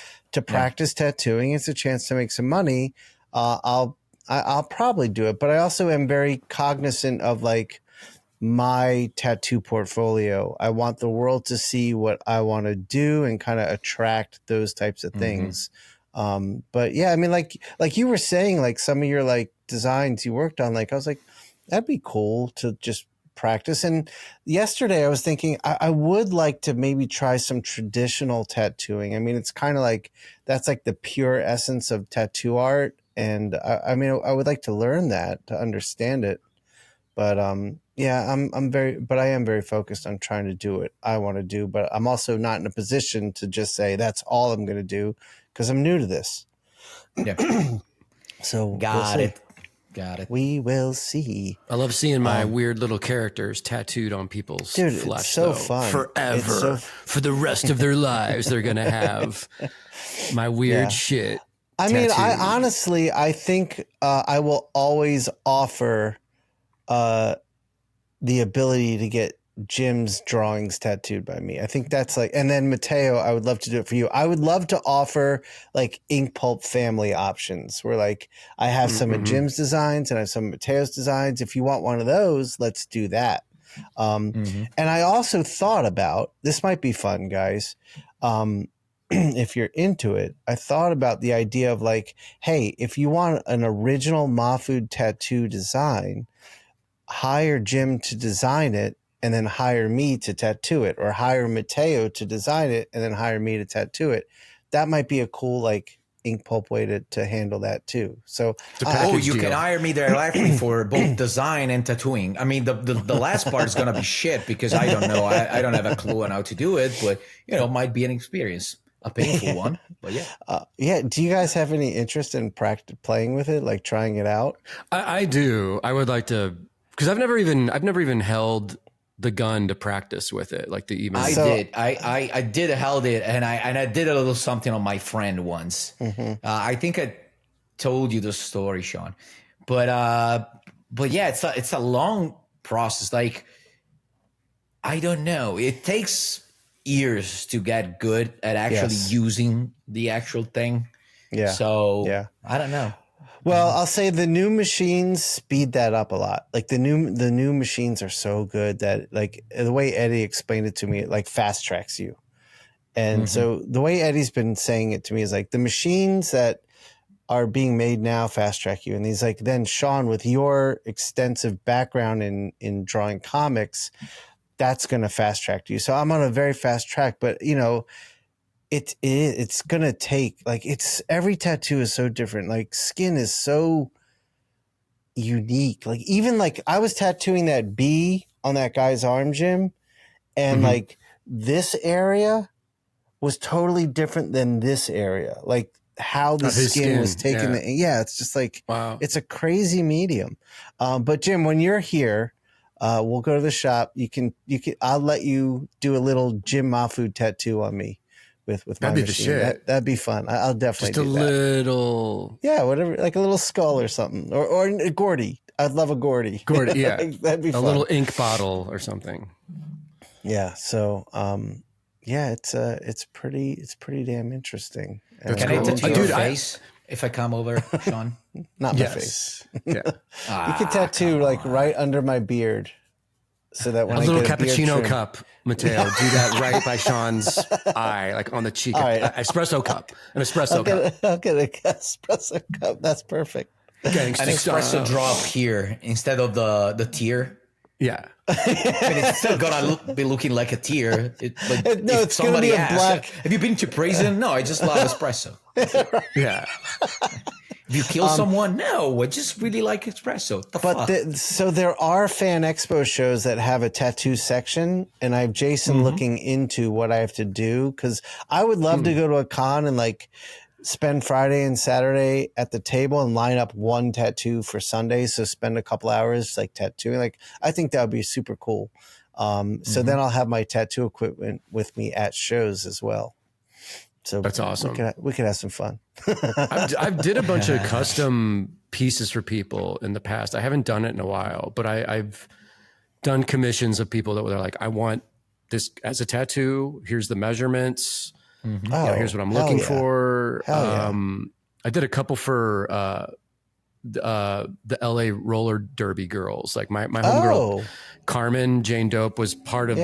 practice tattooing, it's a chance to make some money. I'll probably do it. But I also am very cognizant of like my tattoo portfolio. I want the world to see what I want to do and kind of attract those types of things. But yeah, I mean, like you were saying, like some of your like designs you worked on, like I was like, that'd be cool to just practice. And yesterday I was thinking I would like to maybe try some traditional tattooing. I mean, it's kind of like, that's like the pure essence of tattoo art. And I mean, I would like to learn that, to understand it. But yeah, I am very focused on trying to do what I want to do. But I'm also not in a position to just say that's all I'm going to do because I'm new to this. Yeah. So Got it. We will see. I love seeing my weird little characters tattooed on people's flesh. It's so fun. Forever. For the rest of their lives, they're going to have my weird shit. I mean, I think I will always offer the ability to get Jim's drawings tattooed by me. I think that's like, and then Matteo, I would love to do it for you. I would love to offer like Inkpulp family options where like I have some of Jim's designs and I have some of Matteo's designs. If you want one of those, let's do that. And I also thought about, this might be fun, guys. If you're into it, I thought about the idea of like, hey, if you want an original Mahfood tattoo design, hire Jim to design it and then hire me to tattoo it, or hire Matteo to design it and then hire me to tattoo it. That might be a cool like Inkpulp way to handle that too. So you can hire me directly for both design and tattooing. I mean, the last part is gonna be shit because I don't know. I don't have a clue on how to do it, but it might be an experience. A painful one, but yeah. Do you guys have any interest in playing with it, like trying it out? I do. I would like to, because I've never even held the gun to practice with it. Like I did held it, and I did a little something on my friend once. I think I told you the story, Shawn, but yeah, it's a long process. Like I don't know, it takes years to get good at actually using the actual thing. So I don't know. Well, I'll say the new machines speed that up a lot. Like the new machines are so good that like the way Eddie explained it to me, it like fast tracks you. And so the way Eddie's been saying it to me is like the machines that are being made now fast track you. And he's like, then Shawn, with your extensive background in drawing comics, that's going to fast track you. So I'm on a very fast track, but you know, it's going to take like, every tattoo is so different. Like skin is so unique. Like even like I was tattooing that bee on that guy's arm, Jim, and like this area was totally different than this area. Like how the skin was taken. It's just like, wow, it's a crazy medium. But Jim, when you're here, we'll go to the shop. I'll let you do a little Jim Mahfood tattoo on me with my machine. That'd be fun. I'll definitely just do a little, whatever, like a little skull or something, or a Gordy. I'd love a Gordy. Yeah, that'd be fun. A little ink bottle or something. Yeah. So, it's pretty damn interesting. Can I tattoo your face if I come over, Shawn? Not my face. Yeah. You can tattoo like right under my beard, so that when a I little get cappuccino cup, Matteo, do that right by Shawn's eye, like on the cheek. Right. Espresso cup, an espresso cup. I'll get an espresso cup. That's perfect. An espresso drop here instead of the tear. Yeah. But it's still gonna be looking like a tear. It's gonna be a black. Have you been to prison? No, I just love espresso. Yeah. If you kill someone? No, I just really like espresso. So there are fan expo shows that have a tattoo section, and I have Jason looking into what I have to do, because I would love to go to a con and like spend Friday and Saturday at the table and line up one tattoo for Sunday. So spend a couple hours like tattooing. Like I think that would be super cool. So then I'll have my tattoo equipment with me at shows as well. So that's awesome. We could have some fun. I did a bunch of custom pieces for people in the past. I haven't done it in a while, but I've done commissions of people that were like, I want this as a tattoo. Here's the measurements. Here's what I'm looking for. I did a couple for the LA roller derby girls. Like my homegirl Carmen Jane Dope was part of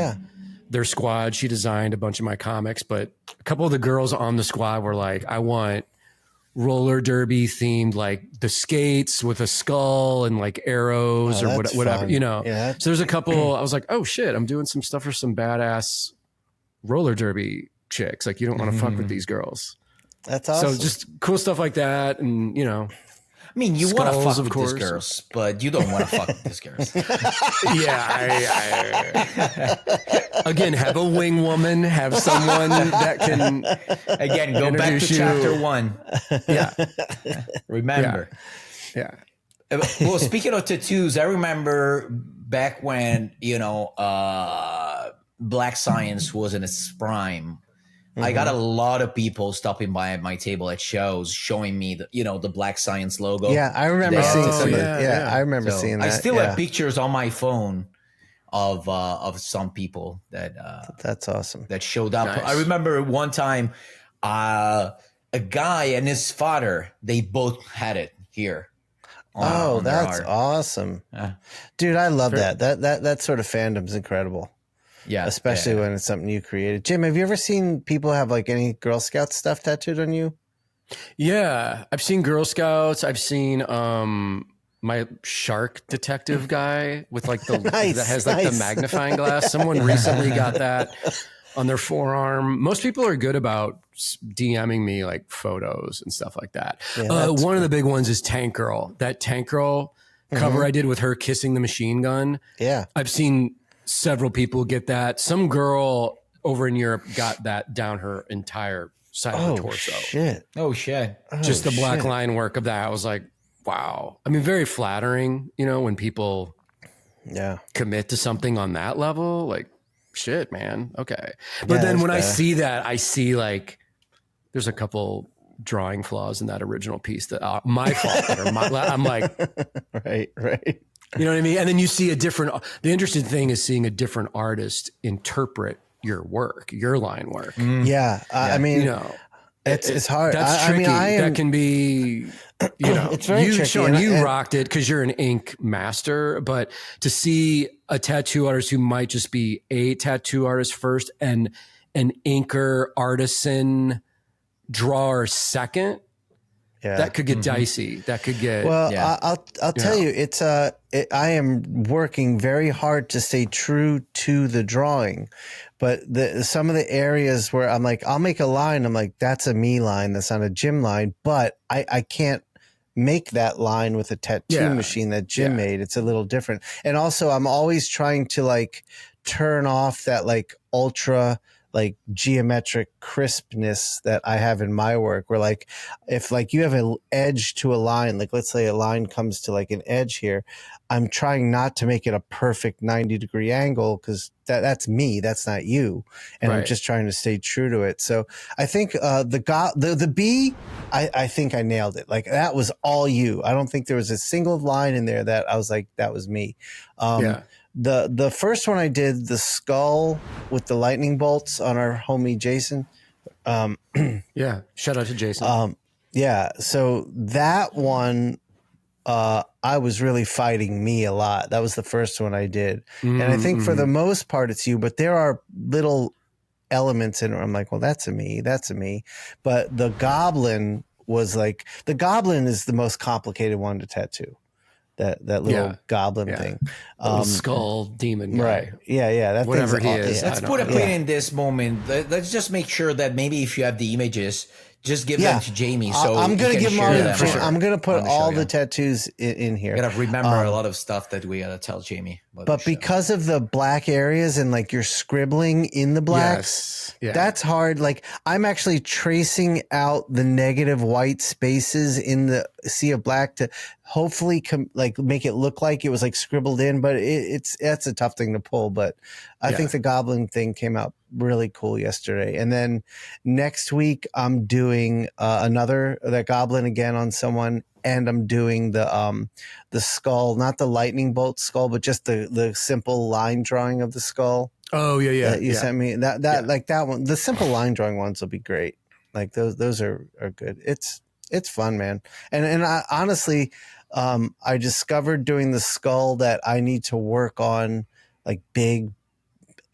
their squad. She designed a bunch of my comics, but a couple of the girls on the squad were like, I want roller derby themed, like the skates with a skull and like arrows or whatever, you know. Yeah. So there's a couple, I was like, oh shit, I'm doing some stuff for some badass roller derby chicks. Like you don't want to fuck with these girls. That's awesome. So just cool stuff like that. And you know, I mean, you want to fuck with these girls, but you don't want to fuck with these girls. Again, have a wing woman, have someone that can go back to chapter 1. Yeah. Remember. Yeah. Well, speaking of tattoos, I remember back when, Black Science was in its prime. I got a lot of people stopping by at my table at shows showing me the Black Science logo. Yeah, I remember seeing some. I remember seeing that. I still have pictures on my phone of some people that that's awesome. That showed up. Nice. I remember one time a guy and his father, they both had it here. That's awesome. Dude, I love that. That sort of fandom's incredible. Yeah. Especially when it's something you created. Jim, have you ever seen people have like any Girl Scout stuff tattooed on you? Yeah. I've seen Girl Scouts. I've seen my shark detective guy with like the that has like the magnifying glass. Someone recently got that on their forearm. Most people are good about DMing me like photos and stuff like that. Yeah, one of the big ones is Tank Girl. That Tank Girl cover I did with her kissing the machine gun. Yeah. I've seen several people get that. Some girl over in Europe got that down her entire side of her torso. Oh shit. Just the black line work of that. I was like, wow. I mean, very flattering, when people commit to something on that level. Like, shit, man. Okay. But then when I see that, I see like there's a couple drawing flaws in that original piece that are my fault. I'm like, right. You know what I mean? And then you see the interesting thing is seeing a different artist interpret your work, your line work. Yeah. I mean, it's hard. That's tricky. That can be, it's very tricky. Shawn, you rocked it because you're an ink master, but to see a tattoo artist who might just be a tattoo artist first and an inker, artisan, drawer second, Yeah. that could get dicey. That could get Well, I'll tell you, it's I am working very hard to stay true to the drawing, but some of the areas where I'm like, I'll make a line, I'm like, that's a me line, that's not a Jim line, but I can't make that line with a tattoo machine that Jim made. It's a little different. And also I'm always trying to like turn off that like ultra like geometric crispness that I have in my work, where like if like you have an edge to a line, like let's say a line comes to like an edge here, I'm trying not to make it a perfect 90-degree angle because that's me, that's not you, and I'm just trying to stay true to it. So I think the B, I think I nailed it. Like that was all you. I don't think there was a single line in there that I was like, that was me. The first one I did, the skull with the lightning bolts on our homie Jason. Shout out to Jason. So that one, I was really fighting me a lot. That was the first one I did. And I think for the most part it's you, but there are little elements in it where I'm like, well, that's a me. But the goblin was like, the goblin is the most complicated one to tattoo. That little goblin thing, skull demon guy. Right? Yeah. That whatever he is. Let's put a pin in this moment. Let's just make sure that maybe if you have the images, just give them to Jamie. So I'm going to give them. Sure. I'm going to put all the tattoos in here. You gotta remember a lot of stuff that we gotta tell Jamie. But because of the black areas and like you're scribbling in the blacks, that's hard. Like I'm actually tracing out the negative white spaces in the sea of black to hopefully like make it look like it was like scribbled in. But that's a tough thing to pull. But I think the goblin thing came out really cool yesterday. And then next week I'm doing that goblin again on someone. And I'm doing the skull, not the lightning bolt skull, but just the simple line drawing of the skull. Oh yeah. That you sent me like that one. The simple line drawing ones will be great. Like those are good. It's fun, man. And I honestly, I discovered doing the skull that I need to work on like big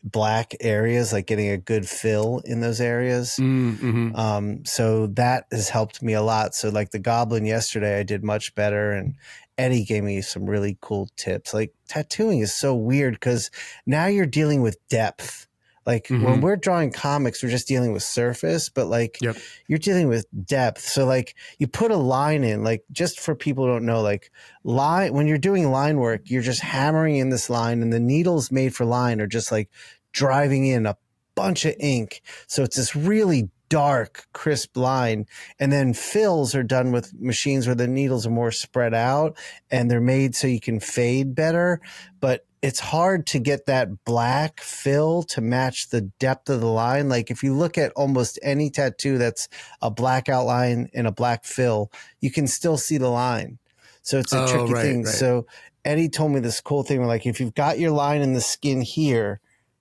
black areas, like getting a good fill in those areas. So that has helped me a lot. So like the goblin yesterday, I did much better, and Eddie gave me some really cool tips. Like tattooing is so weird because now you're dealing with depth. Like when we're drawing comics, we're just dealing with surface, but like you're dealing with depth. So like you put a line in, like just for people who don't know, like when you're doing line work, you're just hammering in this line, and the needles made for line are just like driving in a bunch of ink. So it's this really dark, crisp line. And then fills are done with machines where the needles are more spread out and they're made so you can fade better. But it's hard to get that black fill to match the depth of the line. Like if you look at almost any tattoo that's a black outline and a black fill, you can still see the line. So it's a tricky thing. Right. So Eddie told me this cool thing where like if you've got your line in the skin here,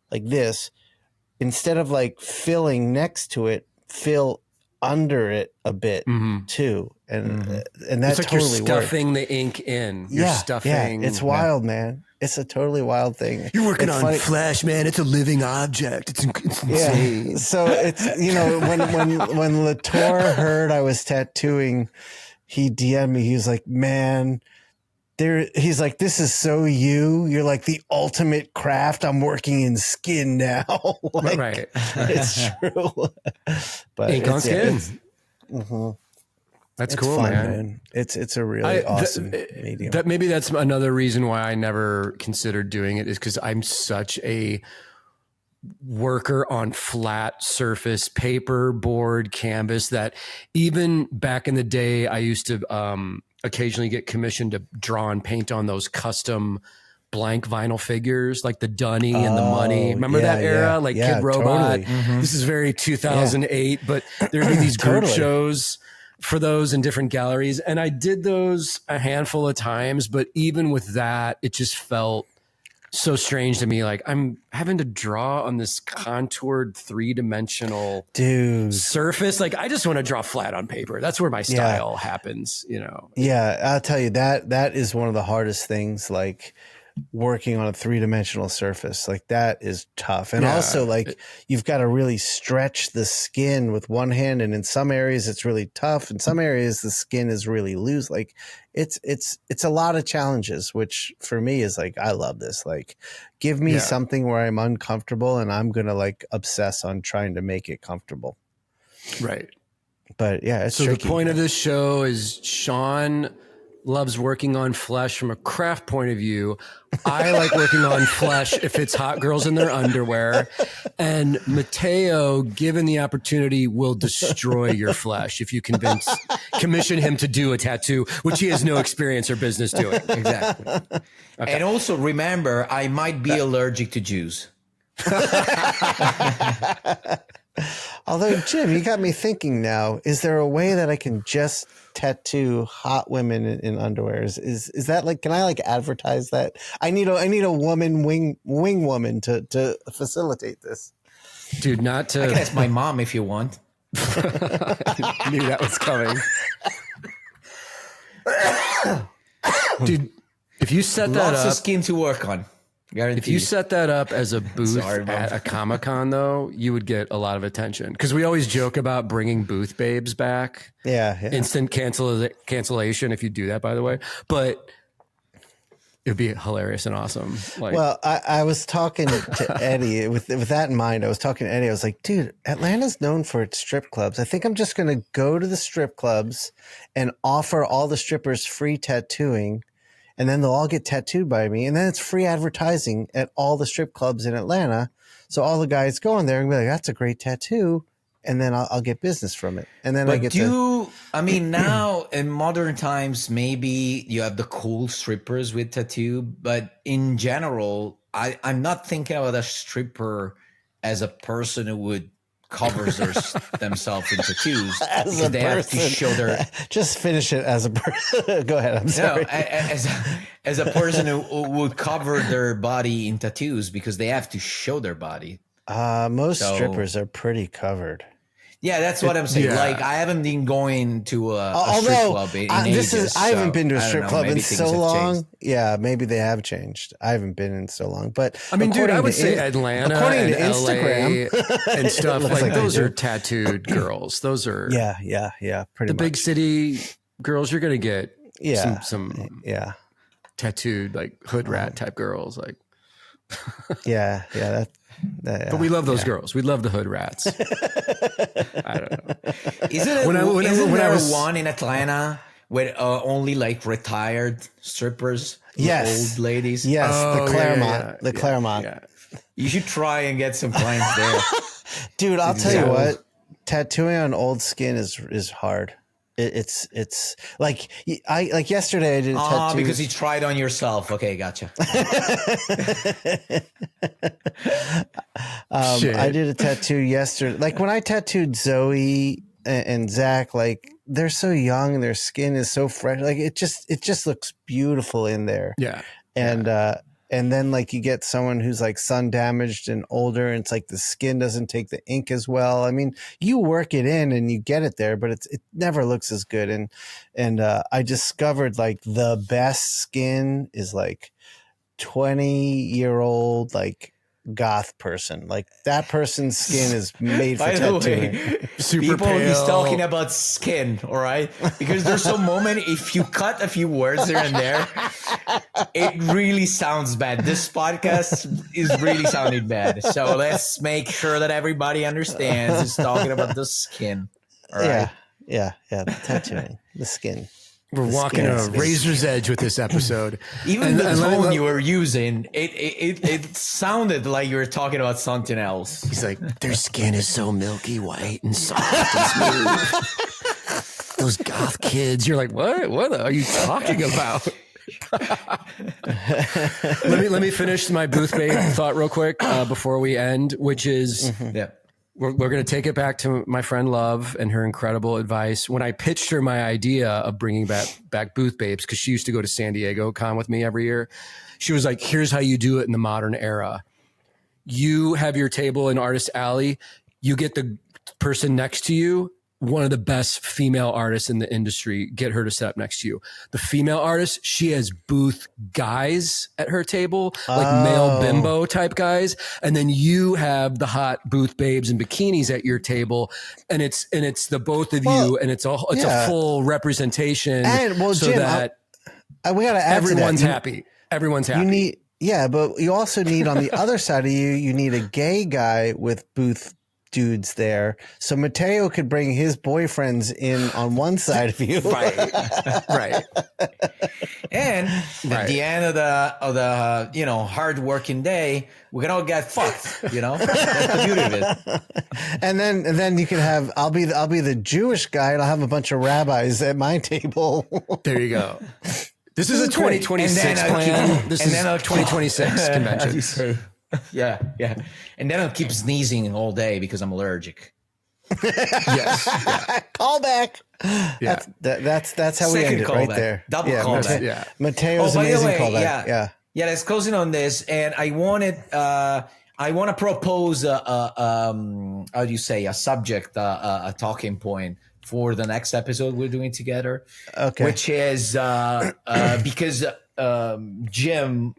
like this, instead of like filling next to it, fill under it a bit too. And that's like totally you're stuffing the ink in. You're stuffing. Yeah. It's wild, man. It's a totally wild thing. You're working on flesh, man. It's a living object. It's insane. Yeah. So it's, when Latour heard I was tattooing, he DM'd me. He was like, man, he's like, this is so you. You're like the ultimate craft. I'm working in skin now. Like, right. It's true. But ink on skin. That's cool, fun, man. It's a really awesome medium. Maybe that's another reason why I never considered doing it, is because I'm such a worker on flat surface, paper, board, canvas, that even back in the day, I used to occasionally get commissioned to draw and paint on those custom blank vinyl figures, like the Dunny and the Money. Remember that era? Like Kid Robot. Totally. This is very 2008, but there'd be these group shows for those in different galleries. And I did those a handful of times, but even with that, it just felt so strange to me. Like I'm having to draw on this contoured 3-dimensional surface. Like I just want to draw flat on paper. That's where my style happens, Yeah, I'll tell you that is one of the hardest things. Like working on a 3-dimensional surface. Like that is tough. And Yeah. also like you've got to really stretch the skin with one hand. And in some areas it's really tough. In some areas the skin is really loose. Like it's a lot of challenges, which for me is like, I love this. Like give me something where I'm uncomfortable and I'm going to like obsess on trying to make it comfortable. Right. But yeah, it's so tricky. The point of this show is Shawn loves working on flesh from a craft point of view. I like working on flesh if it's hot girls in their underwear. And Matteo, given the opportunity, will destroy your flesh if you commission him to do a tattoo, which he has no experience or business doing. Exactly. Okay. And also remember, I might be allergic to Jews. Although, Jim, you got me thinking now, is there a way that I can just tattoo hot women in underwear? Is that like, can I like advertise that? I need a woman wing woman to facilitate this. Dude, not to. I can ask my mom if you want. I knew that was coming. Dude, if you set that Lots up. of skin to work on. Guaranteed. If you set that up as a booth at a Comic-Con, though, you would get a lot of attention. Because we always joke about bringing booth babes back. Yeah. Instant cancellation if you do that, by the way. But it would be hilarious and awesome. Like, well, I was talking to Eddie with that in mind. I was talking to Eddie. I was like, dude, Atlanta's known for its strip clubs. I think I'm just going to go to the strip clubs and offer all the strippers free tattooing. And then they'll all get tattooed by me. And then it's free advertising at all the strip clubs in Atlanta. So all the guys go in there and be like, that's a great tattoo. And then I'll get business from it. And then I mean, now in modern times, maybe you have the cool strippers with tattoo. But in general, I'm not thinking about a stripper as a person who would covers themselves in tattoos because they have to show their. Just finish it as a person. Go ahead. I'm sorry. No, as a person who would cover their body in tattoos because they have to show their body. Most strippers are pretty covered. Yeah, that's what I'm saying. Yeah. Like, I haven't been going to a strip club in ages. I haven't been to a strip club in maybe so things have long. changed. Yeah, maybe they have changed. I haven't been in so long. But I mean, dude, I would to say Atlanta according and to Instagram LA and stuff looks like like they those do. are tattooed girls. Those are yeah, pretty the much. big city girls. You're gonna get some tattooed like hood rat type girls. Like yeah. But we love those girls. We love the hood rats. I don't know. Isn't there one in Atlanta with only like retired strippers? Yes. Old ladies? Yes, Oh, the Claremont. The Claremont. Yeah. You should try and get some clients there. Dude, I'll tell you what, tattooing on old skin is hard. It's like yesterday I did a tattoo. Because you tried on yourself. Okay, gotcha. I did a tattoo yesterday. Like when I tattooed Zoe and Zach, like they're so young and their skin is so fresh. Like it just looks beautiful in there. Yeah. And then like you get someone who's like sun damaged and older and it's like the skin doesn't take the ink as well. I mean, you work it in and you get it there, but it never looks as good. And I discovered like the best skin is like 20-year-old, like goth person. Like that person's skin is made for tattooing. He's talking about skin, all right? Because there's some moment, if you cut a few words here and there, it really sounds bad. This podcast is really sounding bad. So let's make sure that everybody understands it's talking about the skin. All right. Yeah. The tattooing, the skin. We're walking a razor's edge with this episode. Even the tone you were using, it sounded like you were talking about something else. He's like, their skin is so milky white and soft and smooth. Those goth kids. You're like, what are you talking about? let me finish my booth babe thought real quick before we end, which is we're going to take it back to my friend Love and her incredible advice. When I pitched her my idea of bringing back booth babes, because she used to go to San Diego Con with me every year, she was like, here's how you do it in the modern era. You have your table in Artist Alley. You get the person next to you one of the best female artists in the industry, get her to set up next to you. The female artist, she has booth guys at her table, like male bimbo type guys. And then you have the hot booth babes in bikinis at your table. And it's the both of you, and it's a full representation. And well, so Jim, that we got to add everyone's to that. happy. Everyone's happy. You need, but you also need on the other side of you need a gay guy with booth dudes there, so Matteo could bring his boyfriends in on one side of you. Right. And at the end of the hard working day, we can all get fucked. That's the beauty of it. And then you can have I'll be the Jewish guy, and I'll have a bunch of rabbis at my table. There you go. This is a 2026 plan. This is 2026 convention. Yeah. And then I'll keep sneezing all day because I'm allergic. Yes. Yeah. Call back. Yeah. That's how we Second end it right callback. Double Double callback. Yeah. Mateo's by the amazing way, callback. Yeah, that's closing on this. And I want to propose how do you say, a subject, a talking point for the next episode we're doing together. Okay. Which is because Jim,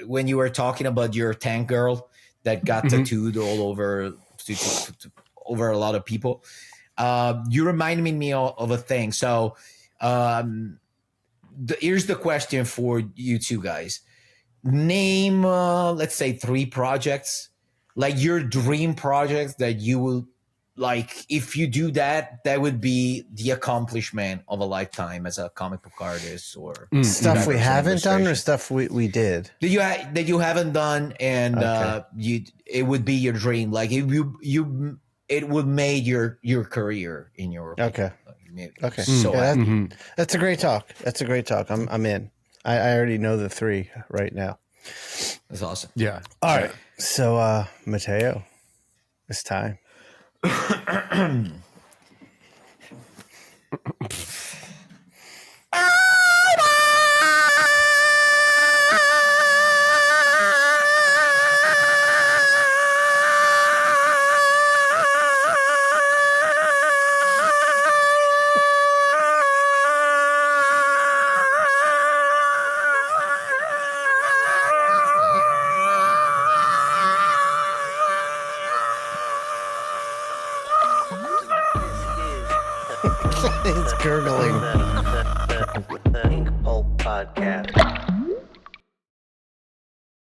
when you were talking about your tank girl that got tattooed all over over a lot of people, you reminded me of a thing. So here's the question for you two guys. Name, let's say 3 projects, like your dream projects that you will, like, if you do that would be the accomplishment of a lifetime as a comic book artist, or Stuff we haven't done, or stuff we did that you haven't done, and it would be your dream, like it would made your career in your opinion. Okay. So that's a great talk. I'm in. I already know the 3 right now. that's awesome. Yeah. All right. So Matteo, it's time. It's gurgling. The Inkpulp podcast.